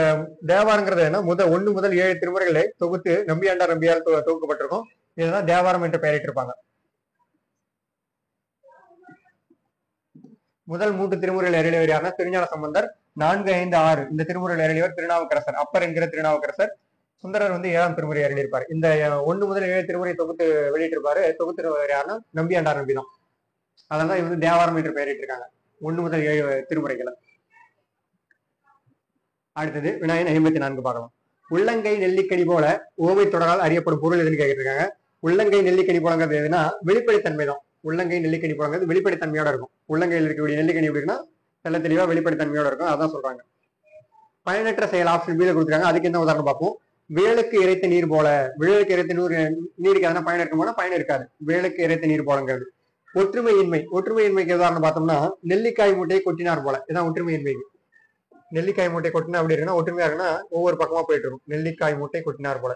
தேவாரங்கிறது என்ன 1 முதல் 7 திருமுறைகளை தொகுத்து நம்பியாண்டார் நம்பியால் தொகுக்கப்பட்டிருக்கும். இதுதான் தேவாரம் என்று பெயரிட்டிருப்பாங்க. முதல் 3 திருமுறைகள் அருளியவர் யாருன்னா திருஞான சம்பந்தர். 4, 5, 6 இந்த திருமுறைகள் அருளியவர் திருநாவுக்கரசர், அப்பர் என்கிற திருநாவுக்கரசர். சுந்தரர் 7ஆம் திருமுறை அருளியிருப்பார். இந்த 1 முதல் 7 திருமுறை தொகுத்து வெளியிட்டிருப்பாரு. தொகுத்துறவர் யாருன்னா நம்பியாண்டார் நம்பி தான். அதனால இவங்க தேவாரம் என்று பெயரிட்டிருக்காங்க 1 முதல் 7 திருமுறைகளை. அடுத்தது வினாயன் 54 பார்க்கலாம். உள்ளங்கை நெல்லிக்கனி போல ஓமை தொடரால் அறியப்படும் பொருள் எதுன்னு கேட்டிருக்காங்க. உள்ளங்கை நெல்லிக்கனி போலங்கிறது எதுனா வெளிப்படைத்தன்மை தான். உள்ளங்கை நெல்லிக்கனி போலங்கிறது வெளிப்படைத்தன்மையோட இருக்கும். உள்ளங்கையில் இருக்கக்கூடிய நெல்லிக்கனி எப்படின்னா தெள்ள தெளிவா வெளிப்படைத்தன்மையோட இருக்கும், அதான் சொல்றாங்க. பயனற்ற செயல் ஆப்ஷன் பீல கொடுத்துருக்காங்க. அதுக்கு என்ன உதாரணம் பார்ப்போம். வேலுக்கு இறைத்த நீர் போல. வேலுக்கு இறைத்த நீருக்கு எதனா பயன் இருக்குமோனா பயன் இருக்காது. வேலுக்கு இறைத்த நீர் போலங்கிறது. ஒற்றுமையின்மைக்கு உதாரணம் பார்த்தோம்னா நெல்லிக்காய் மூட்டையை கொட்டினார் போல. இதான் ஒற்றுமையின்மைக்கு. நெல்லிக்காய் மூட்டை கொட்டினா அப்படி இருக்குன்னா ஒற்றுமையா இருக்குன்னா ஒவ்வொரு பக்கமா போயிட்டு இருக்கும். நெல்லிக்காய் மூட்டை கொட்டினார் போல.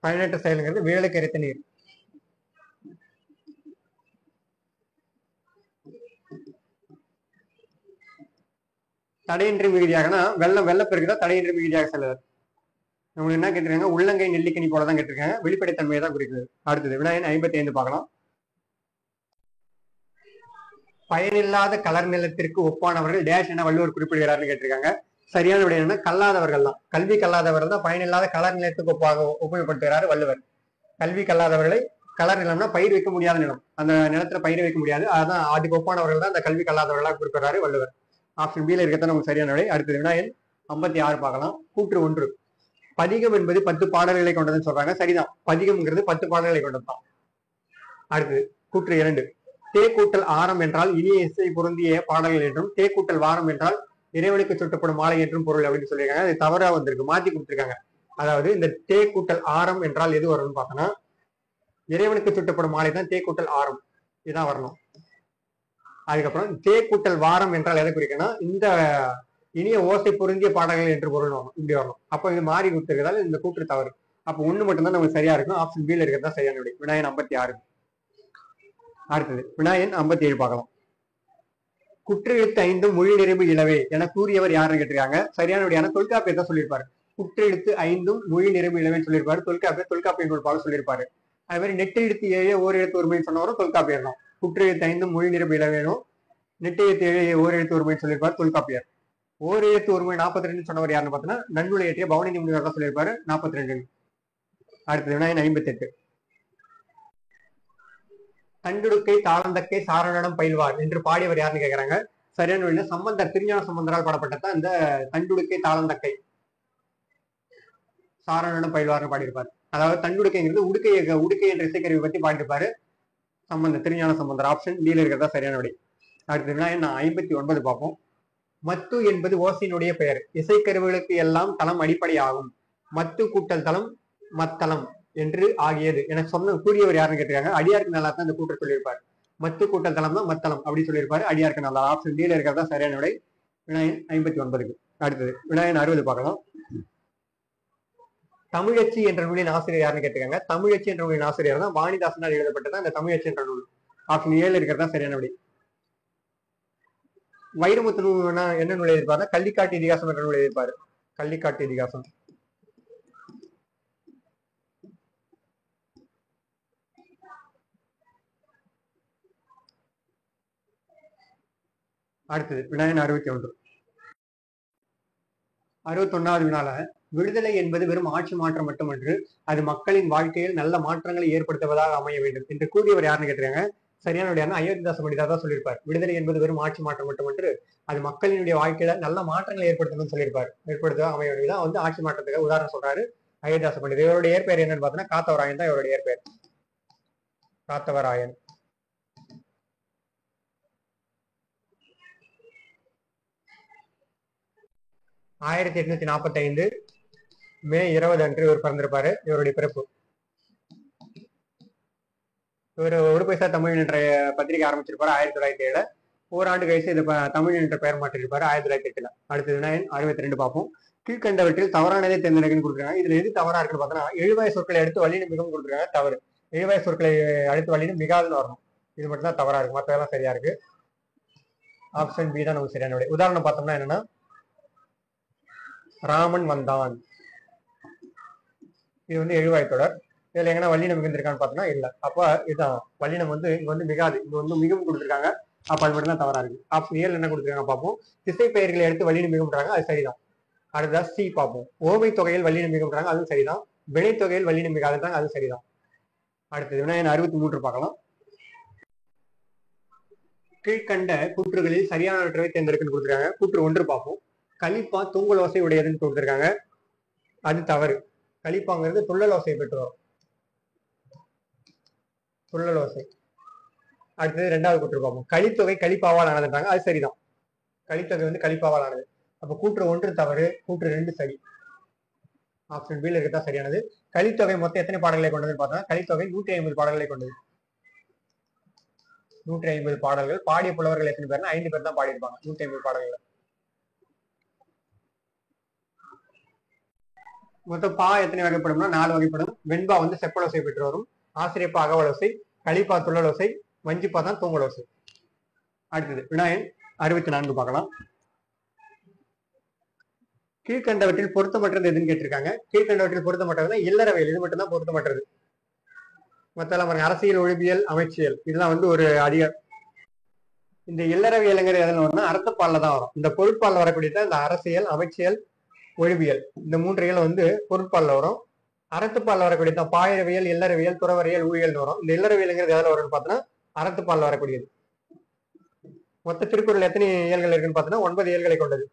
பயனற்ற செயலுங்கிறது வேலுக்கு இறைத்த நீர். தடையின்றி மிகுதியாகனா வெள்ளப்பெருக்கு தான் தடையின்றி மிகுதியாக செல்லுதல். உங்களுக்கு என்ன கேட்டிருக்காங்க, உள்ளங்கை நெல்லிக்கனி போல தான் கேட்டிருக்காங்க, வெளிப்படைத்தன்மையை தான் குறிக்குது. அடுத்தது வினாயன் 55 பார்க்கலாம். பயனில்லாத கலர் நிலத்திற்கு ஒப்பானவர்கள் டேஷ் என வள்ளுவர் குறிப்பிடுகிறார்னு கேட்டிருக்காங்க. சரியான விடை என்னன்னா கல்லாதவர்கள் தான். கல்வி கல்லாதவர்கள் தான் பயனில்லாத கலர் நிலத்துக்கு ஒப்புமைப்படுத்துகிறாரு வள்ளுவர். கல்வி கல்லாதவர்களை, கலர் நிலம்னா பயிர் வைக்க முடியாத நிலம், அந்த நிலத்துல பயிர் வைக்க முடியாது, அதான் அதுக்கு ஒப்பானவர்கள் தான் அந்த கல்வி கல்லாதவர்களா குறிப்பிடுறாரு வள்ளுவர். ஆப்ஷன் பில இருக்கத்தான் நமக்கு சரியான விடை. அடுத்தது வினாயன் 56 பார்க்கலாம். கூற்று 1. பதிகம் என்பது 10 பாடல்களை கொண்டதுன்னு சொல்றாங்க. சரிதான், பதிகம்ங்கிறது 10 பாடல்களை கொண்டதுதான். அடுத்தது கூற்று 2. தே கூட்டல் ஆரம் என்றால் இனிய இசை பொருந்திய பாடல்கள் என்றும், தே கூட்டல் வாரம் என்றால் இறைவனுக்கு சுட்டப்படும் மாலை என்றும் பொருள் அப்படின்னு சொல்லியிருக்காங்க. அது தவறா வந்திருக்கு, மாத்தி கொடுத்திருக்காங்க. அதாவது இந்த தே கூட்டல் ஆரம் என்றால் எது வரும்னு பார்த்தோன்னா இறைவனுக்கு சுட்டப்படும் மாலை தான் தே கூட்டல் ஆரம், இதுதான் வரணும். அதுக்கப்புறம் தே கூட்டல் வாரம் என்றால் எதை குறிக்கணும், இந்த இனிய ஓசை பொருந்திய பாடல்கள் என்று பொருள் வரணும், இப்படி வரணும். அப்போ இது மாறி கொடுத்திருக்கிறதால இந்த கூற்று தவறு. அப்போ ஒண்ணு மட்டும்தான் நமக்கு சரியா இருக்கும். ஆப்ஷன் பில இருக்கிறதா சரியான விடை. வினாயன் 56. அடுத்தது வினாயன் 57 பார்க்கலாம். குற்றெழுத்து 5 மொழி நிறைவு இளவே என கூறியவர் யாருன்னு கேட்டிருக்காங்க. சரியான விடையான தொல்காப்பியத்தை சொல்லியிருப்பாரு. குற்றெழுத்து 5 மொழி நிறைவு இளவேன்னு சொல்லியிருப்பாரு. தொல்காப்பிய நூல் பால் சொல்லியிருப்பாரு. அதே மாதிரி நெட்டு எழுத்து 7 ஓர் எழுத்து ஒருமைன்னு சொன்னவரும் தொல்காப்பியர் தான். குற்றெழுத்து 5 மொழி நிறைவு இளவேனும், நெட்டு எழுத்து 7 ஓர் எழுத்து ஒருமைன்னு சொல்லியிருப்பாரு தொல்காப்பியர். ஓர் எழுத்து ஒருமை 42 சொன்னவர் யாருன்னு பார்த்தோன்னா நன்னூலை இயற்றிய பவனி முனிவர் தான் சொல்லியிருப்பாரு 42. அடுத்தது வினாயன் 58. தண்டுடுக்கை தாளந்தக்கை சாரணம் பயில்வார் என்று பாடியவர் யாருன்னு கேட்கிறாங்க. சரியான வழியில சம்பந்தர், திருஞான சம்பந்தரால் பாடப்பட்டதான் இந்த தண்டுடுக்கை தாளந்தக்கை சாரணம் பயில்வார்னு பாடியிருப்பார். அதாவது தண்டுடுக்கைங்கிறது உடுக்கை என்ற இசைக்கருவி பத்தி பாடியிருப்பாரு சம்பந்தர், திருஞான சம்பந்தர். ஆப்ஷன் டில இருக்கிறதா சரியான விடை. அடுத்த வினாயன் 59 பார்ப்போம். மத்து என்பது ஓசையினுடைய பெயர், இசைக்கருவிகளுக்கு எல்லாம் தளம் அடிப்படை ஆகும். மத்து கூட்டல் தளம் மத்தளம் என்று ஆகியது என கூறியவர் யாருன்னு கேட்டிருக்காங்க. அடியாருக்கு நல்லா தான் இந்த கூற்றை சொல்லியிருப்பார். மத்து கூட்டல் தளம் தான் மத்தளம் அப்படி சொல்லியிருப்பாரு அடியாருக்கு நல்லா. ஆப்ஷன் டில இருக்கிறதா சரியான விடை. வினாயன் 59. அடுத்தது வினாயன் 60 பார்க்கலாம். தமிழச்சி என்ற நூலின் ஆசிரியர் யாருன்னு கேட்டிருக்காங்க. தமிழச்சி என்ற நூலின் ஆசிரியர் தான் வாணிதாசனால் எழுதப்பட்டதான் இந்த தமிழச்சி என்ற நூல். ஆப்ஷன் ஏழு இருக்கிறதா சரியான விடை. வைரமுத்து நூல் என்ன நூல் எழுதியிருப்பாருன்னா கள்ளிக்காட்டு இதிகாசம் என்ற நூல் எழுதியிருப்பாரு. கள்ளிக்காட்டு இதிகாசம். அடுத்தது வினாயன் 61. 61வது வினால விடுதலை என்பது வெறும் ஆட்சி மாற்றம் மட்டுமன்று, அது மக்களின் வாழ்க்கையில் நல்ல மாற்றங்களை ஏற்படுத்துவதாக அமைய வேண்டும் என்று கூறியவர் யாருன்னு கேட்டிருக்காங்க. சரியான விடையான அயோத்திதாச பண்டிதர் தான் சொல்லியிருப்பார். விடுதலை என்பது வெறும் ஆட்சி மாற்றம் மட்டுமன்று, அது மக்களினுடைய வாழ்க்கையில நல்ல மாற்றங்களை ஏற்படுத்தணும்னு சொல்லியிருப்பார். ஏற்படுத்துவதாக அமைய வேண்டும் தான் வந்து ஆட்சி மாற்றத்துக்கு உதாரணம் சொல்றாரு அயோத்திதாச பண்டிதர். இவருடைய ஏற்பெயர் என்னன்னு பார்த்தோன்னா காத்தவராயன் தான் இவருடைய ஏற்பெயர். காத்தவராயன். ஆயிரத்தி 845 மே 20 அன்று இவர் பிறந்திருப்பாரு. இவருடைய பிறப்பு. இவர் ஒரு பைசா தமிழ் என்ற பத்திரிகை ஆரம்பிச்சிருப்பாரு 1907. ஓராண்டு கழிச்சு இது தமிழ் என்ற பெயர் மாற்றிருப்பாரு 1908. அடுத்தது வினாயன் 62 பார்ப்போம். கீழ்கண்டவற்றில் தவறானதை தேர்ந்தெடுக்கன்னு கொடுக்குறாங்க. இதுல எது தவறா இருக்குன்னு பார்த்தோன்னா எழுவாய் சொற்களை அடுத்து வல்லினம் மிகவும் கொடுக்குறாங்க. தவறு. எழுவாய் சொற்களை அடுத்து வல்லினம் மிகாதுன்னு வரணும். இது மட்டும் தான் தவறா இருக்கு, மற்றதெல்லாம் சரியா இருக்கு. ஆப்ஷன் பி தான் நமக்கு சரியான விடை. உதாரணம் பார்த்தோம்னா என்னன்னா ராமன் வந்தான், இது வந்து எழுவாய் தொடர். இதுல எங்கன்னா வல்லினம் மிகுந்திருக்கான்னு பார்த்தோம்னா இல்ல. அப்ப இதுதான் வல்லினம் வந்து இங்க வந்து மிகாது, இங்க வந்து மிகவும் கொடுத்துருக்காங்க. அப்ப அது மட்டும் தான் தவறா இருக்கு. ஆப்ஷன் ஏழு என்ன கொடுத்துருக்காங்க பார்ப்போம். திசை பெயர்களை எடுத்து வல்லினம் மிகும்ன்றாங்க, அது சரிதான். அடுத்ததா சி பார்ப்போம். ஓமை தொகையில் வல்லினம் மிகும்ன்றாங்க, அதுவும் சரிதான். வினை தொகையில் வல்லினம் மிகாதுன்றாங்க, அது சரிதான். அடுத்தது வினாயன் 63 பார்க்கலாம். கீழ்கண்ட கூற்றுகளில் சரியானவற்றை தேர்ந்தெடுக்குன்னு கொடுத்துருக்காங்க. கூற்று 1 பார்ப்போம். கலிப்பா தூங்கல் ஓசை உடையதுன்னு கொடுத்துருக்காங்க, அது தவறு. கலிப்பாங்கிறது துள்ளல் ஓசையை பெற்று வரும், துள்ளல் ஓசை. அடுத்தது 2வது கூற்று பார்ப்போம். கலித்தொகை கலிப்பாவால் ஆனதுன்றாங்க, அது சரிதான். கலித்தொகை வந்து கலிப்பாவால் ஆனது. அப்ப கூற்று 1 தவறு, கூற்று 2 சரி. ஆப்ஷன் பில இருக்கா சரியானது. கலித்தொகை மொத்தம் எத்தனை பாடல்களை கொண்டதுன்னு பார்த்தா கலித்தொகை 150 பாடல்களை கொண்டது. 150 பாடல்கள். பாடிய புலவர்கள் எத்தனை பேர்னா 5 பேர் தான் பாடியிருப்பாங்க 150 பாடல்கள். மொத்தம் பா எத்தனை வகைப்படும்னா 4 வகைப்படும். வெண்பா வந்து செப்பலோசை பெற்று வரும், ஆசிரியப்பா அகவலோசை, களிப்பா துள்ளலோசை, வஞ்சிப்பா தான் தூங்கலோசை. அடுத்தது வினாயன் 64 பார்க்கலாம். கீழ்கண்டவற்றில் பொருத்தமற்றது எதுன்னு கேட்டிருக்காங்க. கீழ்கண்டவற்றில் பொருத்தமற்றதுன்னா இல்லறவியல், இது மட்டும் தான் பொருத்தமற்றது. மத்தெல்லாம் பாருங்க, அரசியல், ஒழிபியல், அமைச்சியல், இதெல்லாம் வந்து ஒரு அதிக. இந்த இல்லறவியலுங்கிற எதுல வரும்னா அறத்துப்பால்ல தான் வரும். இந்த பொருட்பால்ல வரக்கூடியது இந்த அரசியல், அமைச்சியல், ஒழிபியல், இந்த மூன்றைகள் வந்து பொருட்பால்ல வரும். அறத்துப்பால்ல வரக்கூடியது தான் பாயிரவியல், இல்லறவியல், துறவரியல், ஊழியல் வரும். இந்த இல்லறவியலுங்கிறது எதுல வரும்னு பார்த்தோன்னா அறத்துப்பால்ல வரக்கூடியது. மொத்த திருக்குறள் எத்தனை இயல்கள் இருக்குன்னு பார்த்தோன்னா 9 இயல்களை கொண்டது.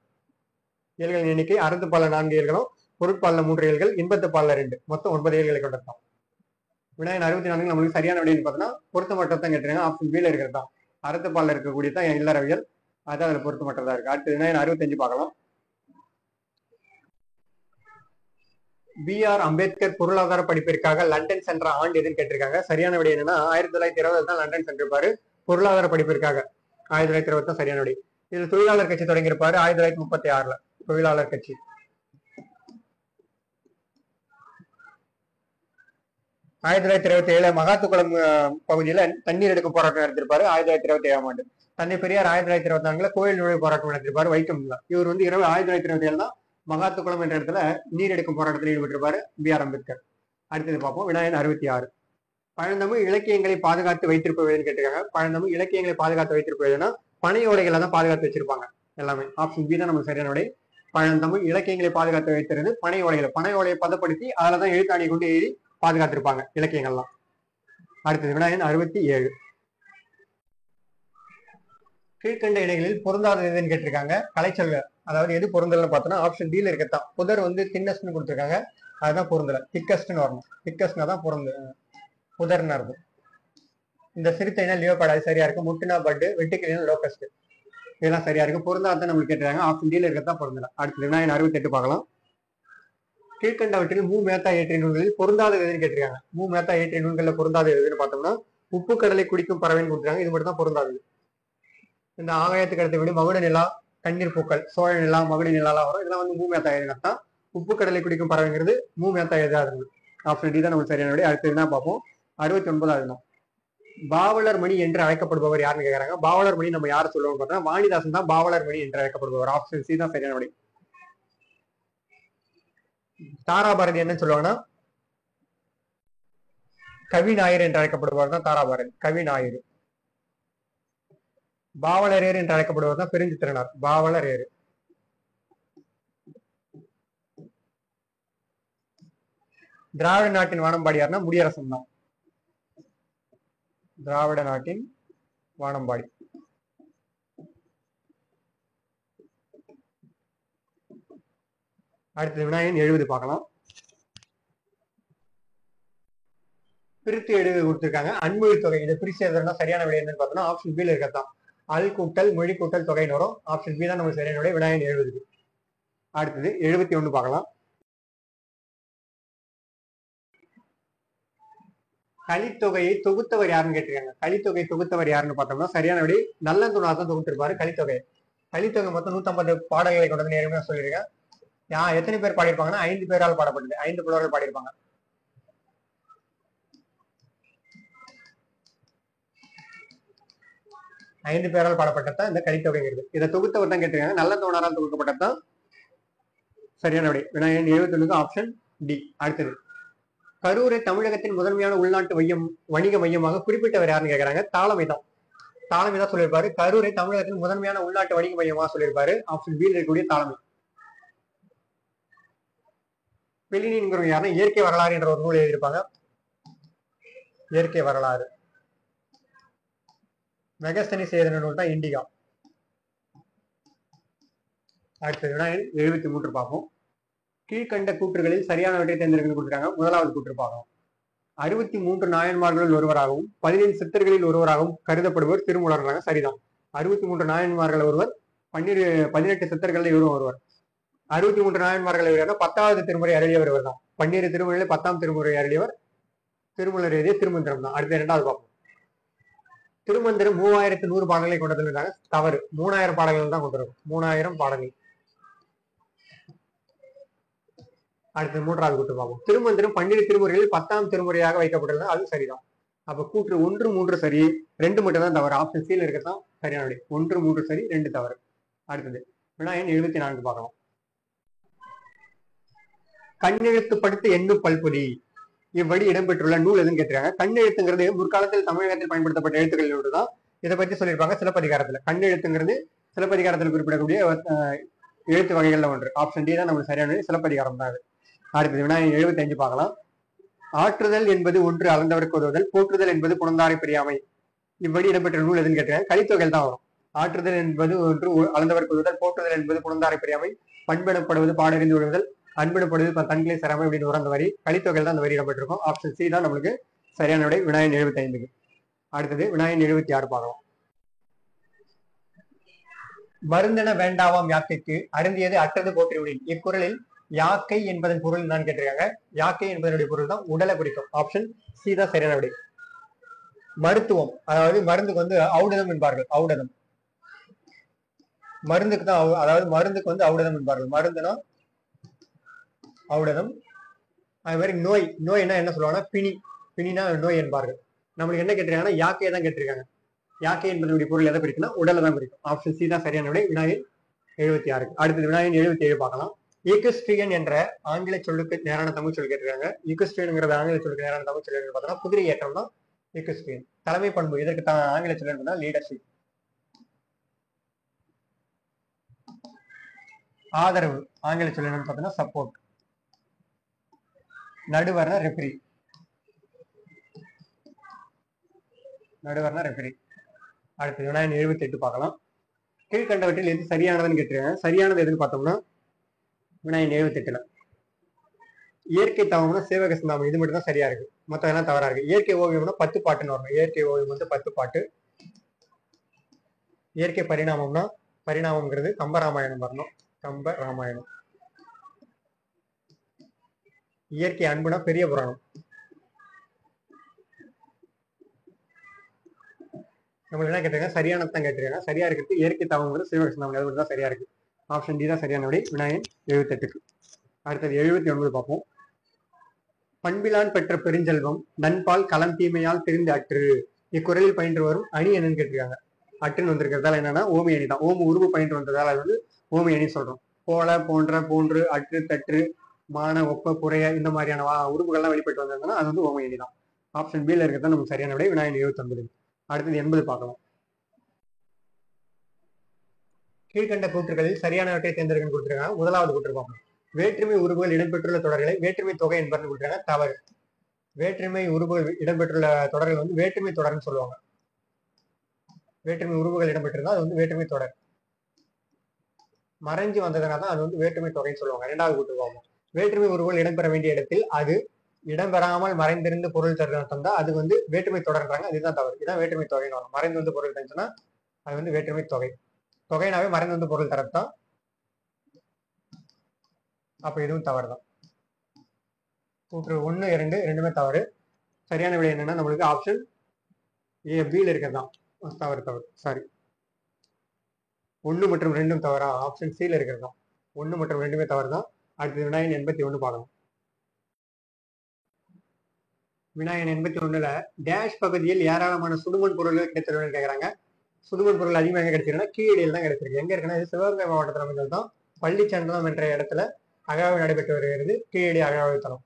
இயல்களின் எண்ணிக்கை அறத்துப்பால்ல 4 இயல்களும், பொருட்பால்ல 3 இயல்கள், இன்பத்துப்பால்ல 2, மொத்தம் 9 இயல்களை கொண்டது தான். வினாயன் 64 நம்மளுக்கு சரியான விடைன்னு பார்த்தோன்னா பொருத்தமற்றதான் கேட்டிருக்காங்க. ஆப்ஷன் பி ல இருக்கிறது தான். அறத்துப்பால்ல இருக்கக்கூடியதான் இல்லறவியல், அதான் அதுல பொருத்தமற்றதா இருக்கு. அடுத்து வினாயன் 65 பார்க்கலாம். B.R. அம்பேத்கர் பொருளாதார படிப்பிற்காக லண்டன் சென்ற ஆண்டு எதுன்னு கேட்டிருக்காங்க. சரியான விடை என்னன்னா 1920 தான் லண்டன் சென்றிருப்பாரு பொருளாதார படிப்பிற்காக. 1920 தான் சரியான விடை. இதுல தொழிலாளர் கட்சி தொடங்கியிருப்பாரு 1936ல. தொழிலாளர் கட்சி. 1927 மகாத்துக்குளம் பகுதியில தண்ணீர் எடுக்கும் போராட்டம் நடத்திருப்பாரு 1927ஆம் ஆண்டு. தந்தை பெரியார் 1924ல கோயில் நுழைவு போராட்டம் நடத்திருப்பாரு வைக்கம்ல. இவர் வந்து 1927 தான் மகாத்துக்குளம் என்ற இடத்துல நீர் எடுக்கும் போராட்டத்தில் ஈடுபட்டிருப்பாரு B.R. அம்பேத்கர். அடுத்தது பார்ப்போம். வினாயன் 66. பழந்தமிழ் இலக்கியங்களை பாதுகாத்து வைத்திருப்பதுன்னு கேட்டிருக்காங்க. பழந்தமிழ் இலக்கியங்களை பாதுகாத்து வைத்திருப்பதுன்னா பனை ஓலைகளை தான் பாதுகாத்து வச்சிருப்பாங்க எல்லாமே. ஆப்ஷன் பி தான் நமக்கு சரியான விடை. பழந்தமிழ் இலக்கியங்களை பாதுகாத்து வைத்திருந்தது பனை ஓலைகளை. பனை ஓலையை பதப்படுத்தி அதில்தான் எழுத்தாணி கொண்டு எழுதி பாதுகாத்திருப்பாங்க இலக்கியங்கள்லாம். அடுத்தது வினாயன் 67. கீழ்கண்ட இடைகளில் பொருந்தாதது எதுன்னு கேட்டிருக்காங்க. கலைச்சொல், அதாவது எது பொருந்தல்னு பார்த்தோன்னா ஆப்ஷன் டி ல இருக்கத்தான். புதர் வந்து தின்னஸ்ட்னு கொடுத்துருக்காங்க, அதுதான் பொருந்தல. திக்கஸ்ட்னு வரணும். திக்கஸ்ட்னா தான் பொருந்து, புதர்னு இருக்கும். இந்த சிறுத்தைனா லியோபார்டு, அது சரியா இருக்கு. முட்டுனா பட்டு, வெட்டுக்கிளினா லோகஸ்ட், இதெல்லாம் சரியா இருக்கு. பொருந்தாதான் நம்மளுக்கு கேட்டிருக்காங்க. ஆப்ஷன் டி ல இருக்கத்தான் பொருந்தல. அடுத்தது வினாயன் 68 பார்க்கலாம். கீழ்கண்டவற்றில் மேத்தா இயற்றிய நூல்களில் பொருந்தாத எதுன்னு கேட்டிருக்காங்க. மேத்தா இயற்றிய நூல்களில் பொருந்தாத எதுன்னு பார்த்தோம்னா உப்பு கடலை குடிக்கும் பறவைன்னு கொடுத்துருக்காங்க. இது மட்டும் தான் பொருந்தாது. இந்த ஆகாயத்துக்கு அடுத்த வீடு, மகுட நிலா, கண்ணீர் பூக்கள், சோழ நிலா, மகுட நிலாலாம் வரும். இதெல்லாம் வந்து மேத்தா எழுதினதான். உப்பு கடலை குடிக்கும் பறவைங்கிறது மேத்தா எழுதாது. ஆப்ஷன் டி தான் நமக்கு சரியான விடை. அடுத்து என்ன பார்ப்போம். 69வது பாவலர் மணி என்று அழைக்கப்படுபவர் யாருன்னு கேட்கறாங்க. பாவலர் மணி நம்ம யாரை சொல்லுவோம் பார்த்தோம்னா வாணிதாசன் தான் பாவலர் மணி என்று அழைக்கப்படுபவர். ஆப்ஷன் சி தான் சரியான விடை. தாராபாரதி என்ன சொல்லுவாங்கன்னா கவி நாயர் என்று அழைக்கப்படுபவர் தான் தாராபாரதி, கவி நாயர். பாவலரேர் என்று அழைக்கப்படுவர் தான் பெருஞ்சித்திரனார், பாவலரேர். திராவிட நாட்டின் வானம்பாடி யாருன்னா முடியரசன் தான். திராவிட நாட்டின் வானம்பாடி. அடுத்தது வினாயன் 70 பார்க்கலாம். பிரித்து எழுதி கொடுத்திருக்காங்க. அன்மொழி தொகை, இதை பிரிச்சு எழுதுறதுனா சரியான விடை என்னன்னு பார்த்தோம்னா ஆப்ஷன் பி ல இருக்கத்தான். அல் கூட்டல் மொழி கூட்டல் தொகைன்னு வரும். ஆப்ஷன் பி தான் நமக்கு சரியான விடை. வினாயன் 70. அடுத்தது 71 பார்க்கலாம். கலித்தொகையை தொகுத்தவர் யாருன்னு கேட்டிருக்காங்க. கலித்தொகை தொகுத்தவர் யாருன்னு பார்த்தோம்னா சரியான விடை நல்லந்துணார் தான் தொகுத்திருப்பாரு கலித்தொகை. கலித்தொகை மொத்தம் 150 பாடல்களை கொண்டது நேரமே சொல்லியிருக்கேன். எத்தனை பேர் பாடியிருப்பாங்கன்னா 5 பேரால் பாடப்பட்டது. 5 புலவர்கள் பாடியிருப்பாங்க. ஐந்து பேரால் பாடப்பட்டதான் இந்த கலித்தொகைங்கிறது. இதை தொகுத்தவர் தான் கேட்டிருக்காங்க. நல்லந்தோணரால் தொகுக்கப்பட்டதான் சரியான விடை. வினாயன் 71 ஆப்ஷன் டி. அடுத்தது கரூரை தமிழகத்தின் முதன்மையான உள்நாட்டு வணிக மையமாக குறிப்பிட்டவர் யாருன்னு கேட்கறாங்க. தாளமை தான். தாளமை தான் சொல்லியிருப்பாரு. கரூரை தமிழகத்தின் முதன்மையான உள்நாட்டு வணிக மையமாக சொல்லியிருப்பாரு. ஆப்ஷன் பி ல இருக்கக்கூடிய தாளமை. பிளினிங்கிறவங்க யாருன்னா இயற்கை வரலாறு என்ற ஒரு நூல் எழுதியிருப்பாங்க. இயற்கை வரலாறு. மெகஸ்தனி செய்த நூல் தான் இண்டிகா. அடுத்தது வினாயன் 73 பார்ப்போம். கீழ்கண்ட கூற்றுகளில் சரியானவற்றை தேர்ந்தெடுக்க கொடுத்துருக்காங்க. முதலாவது கூற்று பார்க்கலாம். 63 நாயன்மார்களில் ஒருவராகவும் 15 சித்தர்களில் ஒருவராகவும் கருதப்படுவர் திருமூலர்ன்றாங்க. சரிதான். 63 நாயன்மார்கள் ஒருவர், 18 சித்தர்கள் இவரும் ஒருவர். 63 நாயன்மார்கள் இவர் 10வது திருமுறை அருளியவர் இவர் தான். 12 திருமுறையில 10ஆம் திருமுறை அருளியவர் திருமூலர் எழுதிய திருமந்திரம் தான். அடுத்த 2வது பார்ப்போம். திருமந்திரம் 3100 பாடல்களை கொண்டதுன்றாங்க. தவறு. 3000 பாடல்கள் தான் கொண்டிருக்கும். 3000 பாடல்கள். அடுத்து 3வது கூற்று பார்ப்போம். திருமந்திரம் 12 திருமுறைகளில் 10ஆம் திருமுறையாக வைக்கப்பட்டுள்ளது. அது சரிதான். அப்ப கூற்று 1, 3 சரி, 2 மட்டும் தான் தவறு. ஆப்ஷன் சி ல இருக்கத்தான் சரியான விடை. 1, 3 சரி, 2 தவறு. அடுத்தது வினாயன் 74 பார்க்கலாம். கண்ணெழுத்துப்படுத்து எண்ணு பல்பொதி இவ்வழி இடம்பெற்றுள்ள நூல் எதுன்னு கேட்டிருக்காங்க. கண்ணெழுத்துங்கிறது முற்காலத்தில் தமிழகத்தில் பயன்படுத்தப்பட்ட எழுத்துக்களோடு தான் இதை பற்றி சொல்லியிருப்பாங்க சிலப்பதிகாரத்துல. கண்ணெழுத்துங்கிறது சிலப்பதிகாரத்தில் குறிப்பிடக்கூடிய எழுத்து வகைகள்ல ஒன்று. ஆப்ஷன் டி தான் நமக்கு சரியான சிலப்பதிகாரம் தான். அடுத்தது வினாயன் 75 பார்க்கலாம். ஆற்றுதல் என்பது ஒன்று அளந்தவருக்கு உதவுதல், போற்றுதல் என்பது புணர்ந்தாரை பிரியாமை இவ்வழி இடம்பெற்ற நூல் எதுன்னு கேட்டிருக்காங்க. கலித்தொகையில் தான் வரும். ஆற்றுதல் என்பது ஒன்று அளந்தவருக்கு உதவுதல், போற்றுதல் என்பது புணர்ந்தாரை பிரியாமை, பண்பெனப்படுவது பாடறிந்து விடுதல், அன்பெனப்படுவது தன்களை சிறமை அப்படின்னு வரும். அந்த வரி கலித்தொகையில் தான் அந்த வரி இடம்பெற்றிருக்கும். ஆப்ஷன் சி தான் நம்மளுக்கு சரியான விடை வினாயன் 75க்கு. அடுத்தது வினாயன் 76 பார்க்கலாம். மருந்தென வேண்டாவாம் யாக்கைக்கு அருந்தியது அற்றது போற்றிவிடின் இக்குறளில் யாக்கை என்பதன் பொருள் நான் கேட்டிருக்காங்க. யாக்கை என்பதனுடைய பொருள் தான் உடலை குறிக்கும். ஆப்ஷன் சி தான் சரியான விடை. மருத்துவம், அதாவது மருந்துக்கு வந்து ஔடதம் என்பார்கள். ஔடதம் மருந்துக்கு தான், அதாவது மருந்துக்கு வந்து ஔடதம் என்பார்கள். மருந்துனா ஔடதம். அது மாதிரி நோய், நோய்னா என்ன சொல்லுவாங்கன்னா பிணி, பிணினா நோய் என்பார்கள். நம்மளுக்கு என்ன கேட்டிருக்காங்கன்னா யாக்கையை தான் கேட்டிருக்காங்க. யாக்கை என்பதனுடைய பொருள் எதை குறிக்குன்னா உடலை தான் குறிக்கும். ஆப்ஷன் சி தான் சரியான விடை வினாயன் 76. அடுத்தது வினாயன் 77 பார்க்கலாம். ஈக்வெஸ்ட்ரியன் என்ற ஆங்கில சொல்லுக்கு நேரான தமிழ் சொல் கேட்டிருக்காங்க. ஈக்வெஸ்ட்ரியன்ங்கிறது ஆங்கில சொல்லுக்கு நேரான தமிழ் சொல் பார்த்தோம்னா குதிரை ஏற்றம் தான் ஈக்வெஸ்ட்ரியன். தலைமை பண்பு இதற்கு ஆங்கில சொல் என்பதுனா லீடர்ஷிப். ஆதரவு ஆங்கில சொல் என்னன்னு பார்த்தோம்னா சப்போர்ட். நடுவர்னா ரெஃபரி. நடுவர்னா ரெஃபரி. அடுத்து வினாயன் 78 பார்க்கலாம். கீழ்கண்டவற்றில் எது சரியானதுன்னு கேட்டிருக்காங்க. சரியானது எதுன்னு பார்த்தோம்னா வினாயன் 78ல இயற்கை தவம்னா சேவக சிந்தாமணி இது மட்டும் தான் சரியா இருக்கு. மொத்தம் எல்லாம் தவறா இருக்கு. இயற்கை ஓவியம்னா 10 பாட்டுன்னு வரணும். இயற்கை ஓவியம் வந்து 10 பாட்டு. இயற்கை பரிணாமம்னா பரிணாமம்ங்கிறது கம்பராமாயணம் வரணும். கம்பராமாயணம். இயற்கை அன்புனா பெரிய புராணம். நம்மளுக்கு என்ன கேட்டிருக்காங்க சரியானதான் கேட்டிருக்காங்க. சரியா இருக்கிறது இயற்கை தவங்கிறது சேவக சிந்தாமணி அது மட்டும் தான் சரியா இருக்கு. ஆப்ஷன் டி தான் சரியான விடை வினாயன் 78க்கு. அடுத்தது 79 பார்ப்போம். பண்பிலான் பெற்ற பெருஞ்செல்வம் நண்பால் களம் தீமையால் தெரிந்து அற்று இக்குறளில் பயின்று வரும் அணி என்னன்னு கேட்டிருக்காங்க. அற்றுன்னு வந்திருக்கிறதால என்னன்னா ஓமி அணி தான். ஓமு உருவு பயின்று வந்ததால அது வந்து ஓமி அணி சொல்றோம். போல, போன்ற, போன்று, அற்று, தற்று, மான, ஒப்ப, புறைய இந்த மாதிரியான உருவுகள்லாம் வெளிப்பட்டு வந்ததுன்னா அது வந்து ஓமி அணி தான். ஆப்ஷன் பில இருக்கிறது நமக்கு சரியான விடை வினாயன் 79. அடுத்தது 80 பார்க்கலாம். கீழ்கண்ட கூற்றுகளில் சரியானவற்றை தேர்ந்தெடுக்கணும்னு கொடுத்துருக்காங்க. முதலாவது கூற்று பார்ப்போம். வேற்றுமை உருவுகள் இடம்பெற்றுள்ள தொடர்களை வேற்றுமை தொகை என்பது கொடுத்துருக்காங்க. தவறு. வேற்றுமை உருவுகள் இடம்பெற்றுள்ள தொடர்கள் வந்து வேற்றுமை தொடர்ன்னு சொல்லுவாங்க. வேற்றுமை உருவுகள் இடம்பெற்றிருந்தா அது வந்து வேற்றுமை தொடர். மறைஞ்சு வந்ததுனால தான் அது வந்து வேற்றுமை தொகைன்னு சொல்லுவாங்க. இரண்டாவது கூற்று பார்ப்போம். வேற்றுமை உருவுகள் இடம்பெற வேண்டிய இடத்தில் அது இடம்பெறாமல் மறைந்திருந்து பொருள் தருதான் தான் அது வந்து வேற்றுமை தொடர்ன்றாங்க. அதுதான் தவறு. இதுதான் வேற்றுமை தொகைன்னு வரும். மறைந்து வந்து பொருள் தந்துச்சுன்னா அது வந்து வேற்றுமை தொகை. தொகைனாவே மறைந்து வந்து பொருள் தரத்தான். அப்ப இதுவும் தவறு தான். கூற்று 1, 2 ரெண்டுமே தவறு. சரியான விடை என்னன்னா நம்மளுக்கு ஆப்ஷன் ஏ பில இருக்கிறதான். தவறு தவறு சாரி. 1 மற்றும் 2 தவறா? ஆப்ஷன் சில இருக்கிறது தான். 1 மற்றும் 2மே தவறு தான். அடுத்தது வினாயன் 81 பார்க்கணும். வினாயன் 81ல டேஷ் பகுதியில் ஏராளமான சுடுமண் பொருள்கள் கிடைத்திருக்குன்னு கேட்கறாங்க. சுடுமண் பொருள் அதிகமாக கிடைச்சிருக்குன்னா கீழடியில் தான் கிடைச்சிருக்கு. எங்க இருக்குன்னா இது சிவகங்கை மாவட்டத்தில் அமைந்தது தான். பள்ளிச்சந்தனம் என்ற இடத்துல அகழ்வு நடைபெற்று வருகிறது. கீழடி அகழ்வு தளம்.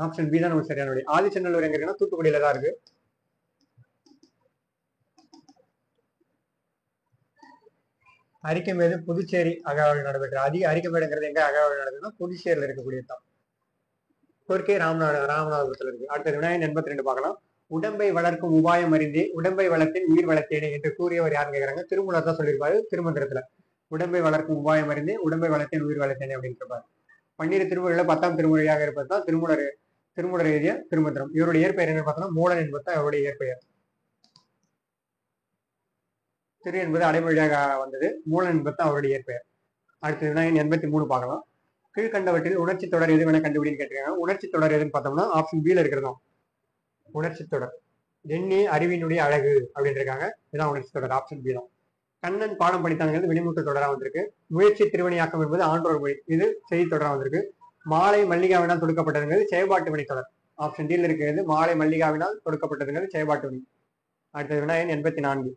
ஆப்ஷன் பி தான் நமக்கு சரியான விடை. ஆதிச்சநல்லூர் எங்க இருக்குன்னா தூத்துக்குடியில தான் இருக்கு. அரிக்கமேடு புதுச்சேரி அகழ்வு நடைபெற்ற அரிக்கமேடுங்கிறது எங்க அகழ்வு நடக்குதுன்னா புதுச்சேரியில இருக்கக்கூடியதான். கொர்க்கை ராமநாதபுரத்துல இருக்கு. அடுத்த வினாயன் 82 பார்க்கலாம். உடம்பை வளர்க்கும் உபாயம் அறிந்தே உடம்பை வளர்த்தேன் உயிர் வளர்த்தேனே என்று கூறியவர் யாருன்னு கேட்கறாங்க. திருமூலர் தான் சொல்லியிருப்பாரு திருமந்திரத்துல. உடம்பை வளர்க்கும் உபாயம் அறிந்தே உடம்பை வளர்த்தேன் உயிர் வளர்த்தேனே அப்படின்னு இருப்பாரு. 12 திருமுறையில 10ஆம் திருமுறையாக இருப்பது தான் திருமூலர் எழுதிய திருமந்திரம். இவருடைய இயற்பெயர் என்ன பார்த்தோம்னா மூலன் என்பது தான் அவருடைய இயற்பெயர். திரு என்பது அடைமொழியாக வந்தது. மூலன் என்பது தான் அவருடைய இயற்பெயர். அடுத்து வினாயன் 83 பார்க்கலாம். கீழ்கண்டவற்றில் உணர்ச்சி தொடர் எதுவென கண்டுபிடின்னு கேட்டிருக்காங்க. உணர்ச்சி தொடர் எதுன்னு பார்த்தோம்னா ஆப்ஷன் பில இருக்கிறதும் உணர்ச்சி தொடர். எண்ணி அறிவினுடைய அழகு அப்படின்னு இருக்காங்க. இதுதான் உணர்ச்சி தொடர். ஆப்ஷன் பி தான். கண்ணன் பாடம் படித்தாங்கிறது வினிமுட்டு தொடரா வந்திருக்கு. முயற்சி திருவணியாக்கம் என்பது ஆன்றோர் மொழி. இது செய்தி தொடரா வந்திருக்கு. மாலை மல்லிகாவினால் தொடுக்கப்பட்டதுங்கிறது செயல்பாட்டு வினை தொடர். ஆப்ஷன் டியில் இருக்கிறது மாலை மல்லிகாவினால் தொடுக்கப்பட்டதுங்கிறது செயல்பாட்டு வினை. அடுத்தது வினாயன் 84.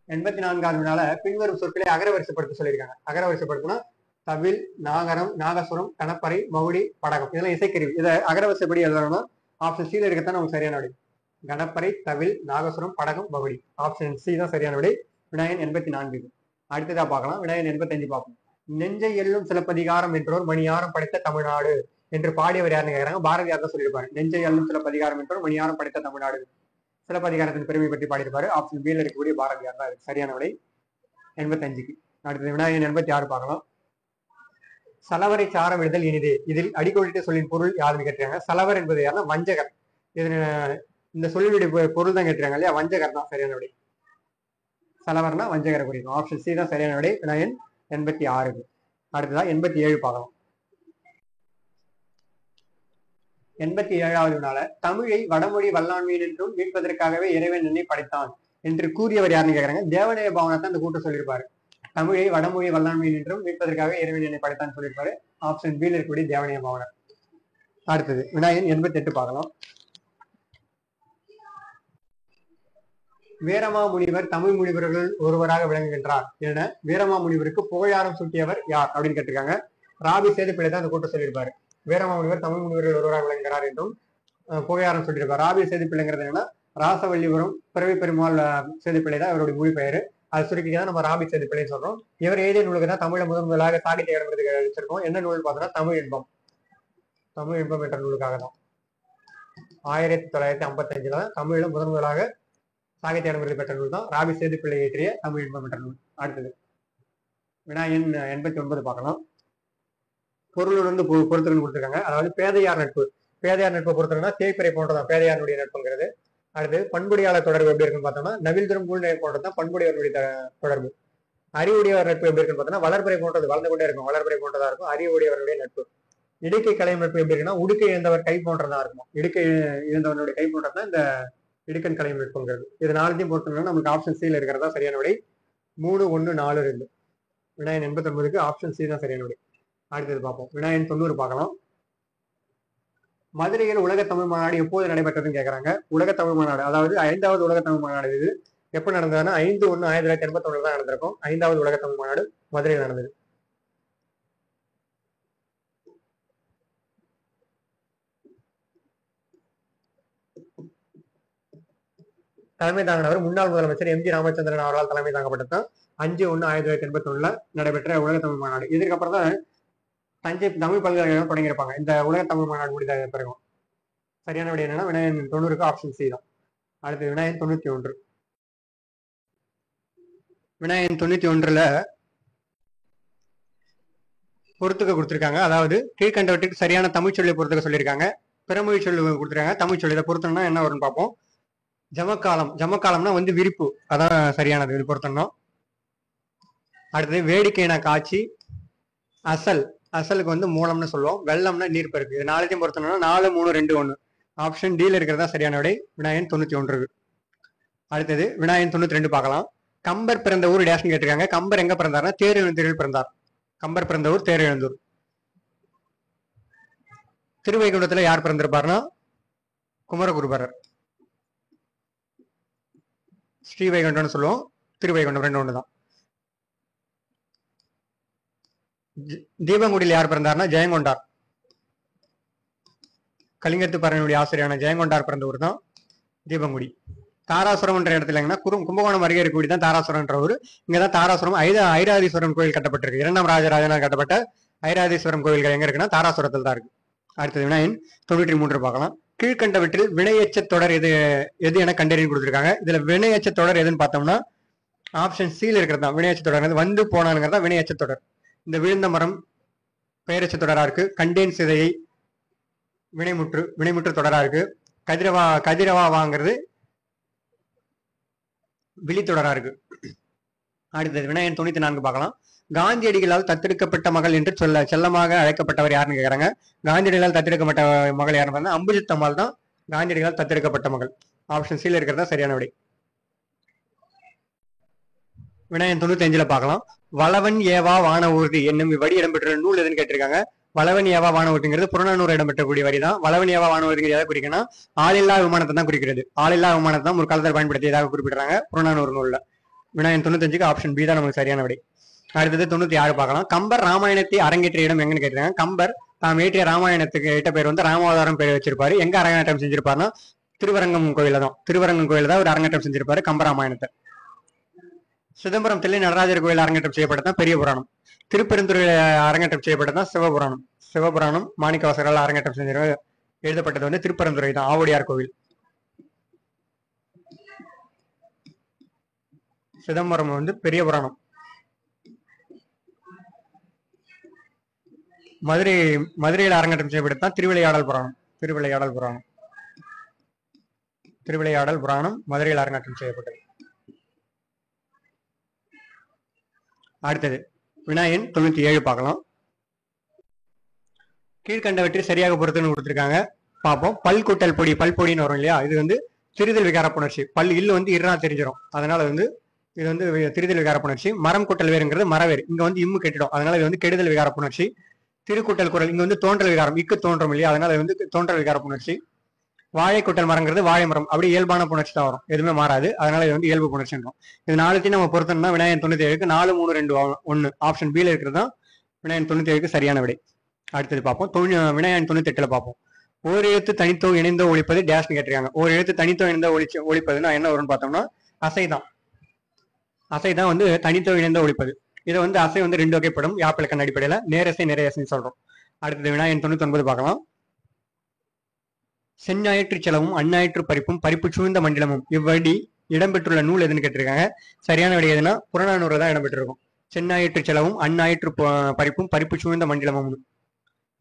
84வது வினால பின்வரும் சொற்களை அகரவரிசைப்படுத்த சொல்லியிருக்காங்க. அகரவரிசைப்படுத்தினா தவில், நாகரம், நாகசுரம், கணப்பறை, மகுடி, படகம். இதெல்லாம் இசைக்கருவி. இதை அகரவரிசைப்படி எழுதணும்னா ஆப்ஷன் சில இருக்கத்தான் நமக்கு சரியான விடை. கணப்பறை, தவில், நாகசுரம், படகம், மகுடி. ஆப்ஷன் சி தான் சரியான விடை. வினாயன் 84. அடுத்ததா பார்க்கலாம். வினாயன் 85 பார்ப்போம். நெஞ்சை எல்லும் சிலப்பதிகாரம் என்றோர் மணியாரம் படைத்த தமிழ்நாடு என்று பாடியவர் யாருன்னு கேட்கறாங்க. பாரதியார் தான் சொல்லியிருப்பாரு. நெஞ்சை எல்லும் சிலப்பதிகாரம் என்றோர் மணியாரம் படைத்த தமிழ்நாடு. சிலப்பதிகாரத்தின் பெருமை பற்றி பாடியிருப்பாரு. ஆப்ஷன் பியில் இருக்கக்கூடிய பாரதியார் தான் இருக்கு சரியான விடை 85க்கு. அடுத்தது வினாயன் 86 பார்க்கலாம். சலவரை சாரம் எழுதல் இனிதே. இதில் அடிக்கோடிட்ட சொல்லின் பொருள் யாருன்னு கேட்டுறாங்க. சலவர் என்பது யாருன்னா வஞ்சகர். இது இந்த சொல்லினுடைய பொருள் தான் கேட்டுறாங்க இல்லையா, வஞ்சகர் தான் சரியான விடை. சலவர்னா வஞ்சகரை குறிக்கும். ஆப்ஷன் சி தான் சரியான விடை வினாயன் 86. அடுத்ததா 87 பார்க்கலாம். 87வது வினால தமிழை வடமொழி வல்லாண்மையின் என்றும் மீட்பதற்காகவே இறைவன் என்னை படைத்தான் என்று கூறியவர் யாருன்னு கேட்கறாங்க. தேவநேய பாவனை தான் இந்த கூட்டம் சொல்லியிருப்பாரு. தமிழை வடமொழி வல்லாண்மையின் என்றும் மீட்பதற்காக இறைவன் என்னை படைத்தான் சொல்லியிருப்பாரு. ஆப்ஷன் பியில் இருக்கக்கூடிய தேவநேய பாவனை. அடுத்தது வினாயன் 88 பார்க்கலாம். வீரமாமுனிவர் தமிழ் முனிவர்கள் ஒருவராக விளங்குகின்றார் என வீரமாமுனிவருக்கு புகழாரம் சூட்டியவர் யார் அப்படின்னு கேட்டிருக்காங்க. ராபி சேதுப்பிள்ளை தான் அந்த கூட்டம் சொல்லியிருப்பாரு. வீரமாமுனிவர் தமிழ் முனிவர்கள் ஒருவராக விளங்குகிறார் என்றும் புகழாரம் சூட்டியிருப்பார். ராபி சேதுப்பிள்ளைங்கிறது என்னன்னா ராசவல்லிபுரம் பிறவி பெருமாள் சேதுப்பிள்ளை தான் இவருடைய மொழி பெயர். அது சுருக்கி தான் நம்ம ராபி சேதுப்பிள்ளைன்னு சொல்றோம். இவர் எழுதிய நூலுக்கு தான் தமிழை முதலாக சாகித்ய அகாடமி அளிச்சிருக்கோம். என்ன நூல் பார்த்தோம்னா தமிழ் இன்பம். தமிழ் இன்பம் என்ற நூலுக்காக தான் 1955 தான் தமிழ்ல முதலாக சாகித்ய அகாடமி பெற்ற நூல் தான் ராபி சேதுப்பிள்ளை இயற்றிய தமிழ் இன்பம் என்ற நூல். அடுத்தது வினாயன் 89 பார்க்கலாம். பொருளுடன் பொறுத்துகள் கொடுத்துருக்காங்க. அதாவது பேதையார் நட்பு. பேதையார் நட்பு பொறுத்தவரைனா தேய்பிறை போன்றதான் பேதையாருடைய நட்புங்கிறது. அடுத்து பண்புடையாளர் தொடர்பு எப்படி இருக்குன்னு பார்த்தோம்னா நவில்தரும் கூழ்நிலை போன்றதான் பண்புடையவருடைய தொடர்பு. அறிவுடையவர் நட்பு எப்படி இருக்குன்னு பார்த்தோம்னா வளர்பிறை போன்றது வளர்ந்து கொண்டே இருக்கும். வளர்பிறை போன்றதா இருக்கும் அறிவுடையவருடைய நட்பு. இடுக்கை கலையும் நட்பு எப்படி இருக்குன்னா உடுக்கை இழந்தவர் கை போன்றதா இருக்கும். இடுக்கை இழந்தவனுடைய கை போன்றதான் இந்த இடுக்கன் கலையும் நட்புங்கிறது. இது நாளையும் பொறுத்தவரை நமக்கு ஆப்ஷன் சியில் இருக்கிறதா சரியான விடை. 3, 1, 4, 2. வினாயன் 89க்கு ஆப்ஷன் சி தான் சரியான விடை. அடுத்தது பார்ப்போம். வினாயன் 90 பார்க்கலாம். மதுரையில் உலக தமிழ் மாநாடு எப்போது நடைபெற்றதுன்னு கேட்கறாங்க. உலக தமிழ் மாநாடு அதாவது 5வது உலக தமிழ் மாநாடு இது எப்ப நடந்ததுன்னா 5/1/1981 தான் நடந்திருக்கும். 5வது உலக தமிழ் மாநாடு மதுரையில் நடந்தது. தலைமை தாங்கினவர் முன்னாள் முதலமைச்சர் எம் ஜி ராமச்சந்திரன் அவரால் தலைமை தாங்கப்பட்டதுதான் 5/1/1981 நடைபெற்ற உலக தமிழ் மாநாடு. இதுக்கப்புறம் தான் தஞ்சை தமிழ் பல்கலைக்கழகம் தொடங்கியிருப்பாங்க. இந்த உலக தமிழ் மாநாடு முடிந்த பிறகு சரியான விடை என்னன்னா வினாயன் 90க்கு ஆப்ஷன் சி தான். அடுத்து வினாயன் 91. வினாயன் 91ல பொறுத்துக்க கொடுத்துருக்காங்க. அதாவது கீழ்கண்டவற்றுக்கு சரியான தமிழ் சொல்லி பொறுத்துக்க சொல்லியிருக்காங்க. பிறமொழி சொல்லி கொடுத்துருக்காங்க. தமிழ் சொல்லி இதை பொறுத்தோம்னா என்ன வரும்னு பார்ப்போம். ஜமக்காலம். ஜமக்காலம்னா விரிப்பு, அதான் சரியானது. இது பொறுத்தணும். அடுத்தது வேடிக்கைனா காட்சி. அசல். அசலுக்கு மூலம்னு சொல்லுவோம். வெள்ளம்னா நீர்ப்பெருக்கு. இது நாளையும் பொறுத்தணும்னா 4, 3, 2, 1. ஆப்ஷன் டியில் இருக்கிறதா சரியான விடை வினாயன் 91. அடுத்தது வினாயன் 92 பார்க்கலாம். கம்பர் பிறந்த ஊர் டேஷ்னு கேட்டிருக்காங்க. கம்பர் எங்க பிறந்தார்னா தேரெழுந்தூரில் பிறந்தார். கம்பர் பிறந்த ஊர் தேரெழுந்தூர். திருவைகுண்டத்துல யார் பிறந்திருப்பார்னா குமரகுருபரர். ஸ்ரீவைகுண்டம்னு சொல்லுவோம். திருவைகுண்டம் 2 ஒன்று தான். தீபங்குடியில் யார் பிறந்தார்னா ஜெயங்கொண்டார். கலிங்கத்து பரணியுடைய ஆசிரியரான ஜெயங்கொண்டார் பிறந்த ஊர் தான் தீபங்குடி. தாராசுரம் என்ற இடத்துல கும்பகோணம் அருகே இருக்கக்கூடிய தான் தாராசுரம் என்ற ஊர். இங்கதான் தாராசுரம் ஐராதீஸ்வரன் கோயில் கட்டப்பட்டிருக்கு. 2ஆம் ராஜராஜனால் கட்டப்பட்ட ஐராதீஸ்வரம் கோயில்கள் எங்க இருக்குன்னா தாராசுரத்தில் தான் இருக்கு. அடுத்தது வினாயன் 93 பார்க்கலாம். கீழ்கண்டவற்றில் வினையச்ச தொடர் எது என கண்டறிந்து கொடுத்துருக்காங்க. இதுல வினையச்ச தொடர் எதுன்னு பார்த்தோம்னா ஆப்ஷன் சியில் இருக்கிறது தான் வினையச்ச தொடர். வந்து போனானுங்கிறதா வினையச்ச தொடர். இந்த விழுந்த மரம் பெயரச்ச தொடரா இருக்கு. கண்டேன் சிதையை வினைமுற்று தொடரா இருக்கு. கதிரவாங்கிறது விழித்தொடரா இருக்கு. அடுத்தது வினாயன் 94 பார்க்கலாம். காந்தியடிகளால் தத்தெடுக்கப்பட்ட மகள் என்று செல்லமாக அழைக்கப்பட்டவர் யாருன்னு கேட்கறாங்க. காந்தியடிகளால் தத்தெடுக்கப்பட்ட மகள் யாருன்னு அம்புஜத்தம்மாள் தான் காந்தியடிகளால் தத்தெடுக்கப்பட்ட மகள். ஆப்ஷன் சியில் இருக்கிறதா சரியான விடை. வினாயன் 95 பார்க்கலாம். வளவன் ஏவா வான ஊர்தி என்னும் இவ்வடி இடம்பெற்ற நூல் எதுன்னு கேட்டிருக்காங்க. வளவன் ஏவா வான ஊர்திங்கிறது புறநானூறு இடம்பெற்றக்கூடிய வரி தான். வளவன் ஏவா வான ஊர்திங்கிறது எதை குறிக்கணும், ஆளில்லா விமானத்தை தான் குறிக்கிறது. ஆளில்லா விமானத்தை தான் ஒரு காலத்தில் பயன்படுத்தியதாக குறிப்பிடுறாங்க புறநானூறு நூல்ல. வினாயன் 95க்கு ஆப்ஷன் பி தான் நமக்கு சரியான விடை. அடுத்தது 96 பார்க்கலாம். கம்பர் ராமாயணத்தை அரங்கேற்றிய இடம் எங்கன்னு கேட்டிருக்காங்க. கம்பர் தாம் ஏற்றிய ராமாயணத்துக்கு இட்ட பேர் வந்து ராமாவதாரம் பேர் வச்சிருப்பாரு. எங்க அரங்கேற்றம் செஞ்சிருப்பாருன்னா திருவரங்கம் கோயில தான். திருவரங்கம் கோயில தான் ஒரு அரங்கேற்றம் செஞ்சிருப்பாரு கம்பராமாயணத்தை. சிதம்பரம் தில்லை நடராஜர் கோயில் அரங்கேற்றம் செய்யப்பட்டதான் பெரிய புராணம். திருப்பெருந்துறையில அரங்கேற்றம் செய்யப்பட்டதான் சிவபுராணம். சிவபுராணம் மாணிக்கவாசகரால் அரங்கேற்றம் செஞ்ச எழுதப்பட்டது வந்து திருப்பெருந்துறை தான், ஆவுடையார் கோவில். சிதம்பரம் வந்து பெரிய புராணம். மதுரையில் அரங்கேற்றம் செய்யப்பட்டதான் திருவிளையாடல் புராணம். திருவிளையாடல் புராணம் மதுரையில் அரங்கேற்றம் செய்யப்பட்டது. அடுத்தது வினாயன் 97 பார்க்கலாம். கீழ்கண்டவற்றை சரியாக பொறுத்துன்னு கொடுத்துருக்காங்க, பார்ப்போம். பல் கூட்டல் பொடி, பல்பொடின்னு வரும் இல்லையா, இது வந்து திரிதல் விகார புணர்ச்சி. பல் இல்லு வந்து இருனா தெரிஞ்சிடும், அதனால வந்து இது வந்து திரிதல் விகார புணர்ச்சி. மரம் கூட்டல் வேறுங்கிறது மரவேறு, இங்க வந்து இம்மு கெட்டிடும், அதனால இது வந்து கெடுதல் விகார புணர்ச்சி. திருக்கூட்டல் குரல், இங்க வந்து தோன்றல் விகாரம், இக்கு தோன்றும் இல்லையா, அதனால இது வந்து தோன்றல் விகார புணர்ச்சி. வாழை கூட்டல் மரங்கிறது வாழை மரம், அப்படி இயல்பான புணர்ச்சி தான் வரும், எதுவுமே மாறாது, அதனால இது வந்து இயல்பு புணர்ச்சி. இது நாலுத்தையும் நம்ம பொறுத்தோம்னா வினாயன் 97க்கு 4, 3, 2, 1 ஆப்ஷன் பில இருக்கிறது தான் வினாயன் 97க்கு சரியான விடை. அடுத்தது பார்ப்போம். வினாயன் 98ல பார்ப்போம். ஒரு எழுத்து தனித்தோ இணைந்தோ ஒழிப்பது டேஷ்னு கேட்டிருக்காங்க. ஒரு எழுத்து தனித்தோ இணைந்தோ ஒழிப்பதுன்னா என்ன வரும்னு பார்த்தோம்னா அசைதான். அசைதான் வந்து தனித்தோ இணைந்தோ ஒழிப்பது. இதை வந்து அசை வந்து 2 வகைப்படும் யாப்பிலக்கண அடிப்படையில, நேரசை நிறையசைன்னு சொல்றோம். அடுத்தது வினாயன் 99 பார்க்கலாம். செஞ்ஞாயிற்று செலவும் அந்நாயிற்று பறிப்பும் பறிப்பு சூழ்ந்த மண்டலமும் இவ்வடி இடம்பெற்றுள்ள நூல் எதுன்னு கேட்டிருக்காங்க. சரியான விடை எதுனா புறநானூறு தான் இடம்பெற்றிருக்கும். செஞ்ஞாயிற்று செலவும் அந்நாயிற்று பறிப்பும் பறிப்பு சூழ்ந்த மண்டலமும்.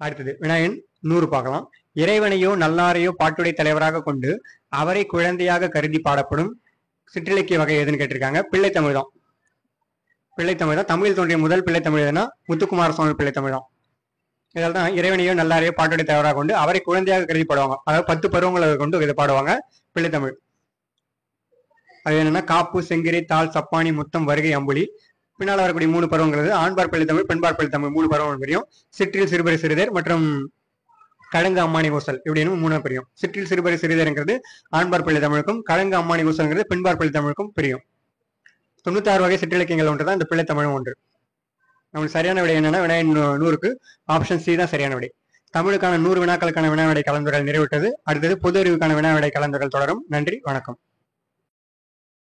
அடுத்தது வினாயன் 100 பார்க்கலாம். இறைவனையோ நல்லாரையோ பாட்டுடை தலைவராக கொண்டு அவரை குழந்தையாக கருதி பாடப்படும் சிற்றிலக்கிய வகை எதுன்னு கேட்டிருக்காங்க. பிள்ளைத்தமிழ் தான். பிள்ளைத்தமிழ் தான். தமிழில் தோன்றிய முதல் பிள்ளைத்தமிழ் எதுனா முத்துக்குமார சுவாமி பிள்ளைத்தமிழ் தான். இதால் தான் இறைவனையோ நல்லாரையோ பாட்டுடை தலைவராக கொண்டு அவரை குழந்தையாக கருதி பாடுவாங்க. அதாவது 10 பருவங்களை கொண்டு இதை பாடுவாங்க பிள்ளைத்தமிழ். அது என்னன்னா காப்பு, செங்கிரை, தாள், சப்பானி, முத்தம், வருகை, அம்புலி. பின்னால் வரக்கூடிய 3 பருவங்கிறது ஆண்பார் பிள்ளைத்தமிழ், பெண்பார் பிள்ளைத்தமிழ் 3 பருவங்கள் பிரியும். சிற்றில் சிறுபரி சிறுதேர் மற்றும் கழங்கு அம்மானி ஊசல் இப்படின்னு 3 பிரியும். சிற்றில் சிறுபரி சிறுதேர்ங்கிறது ஆண்பார் பிள்ளைத்தமிழுக்கும், கழங்கு அம்மானி ஊசல்ங்கிறது பெண்பார் பிள்ளைத்தமிழுக்கும் பிரியும். 96 வகை சிற்றிலக்கியங்கள் ஒன்று தான் இந்த பிள்ளைத்தமிழும் ஒன்று. நம்மளுக்கு சரியான விடை என்னன்னா வினாயன் 100க்கு ஆப்ஷன் சி தான் சரியான விடை. தமிழுக்கான 100 வினாக்களுக்கான வினா விடை கலந்துரையாடல் நிறைவேற்றது. அடுத்தது பொது அறிவுக்கான வினா விடை கலந்துரையாடல் தொடரும். நன்றி, வணக்கம்.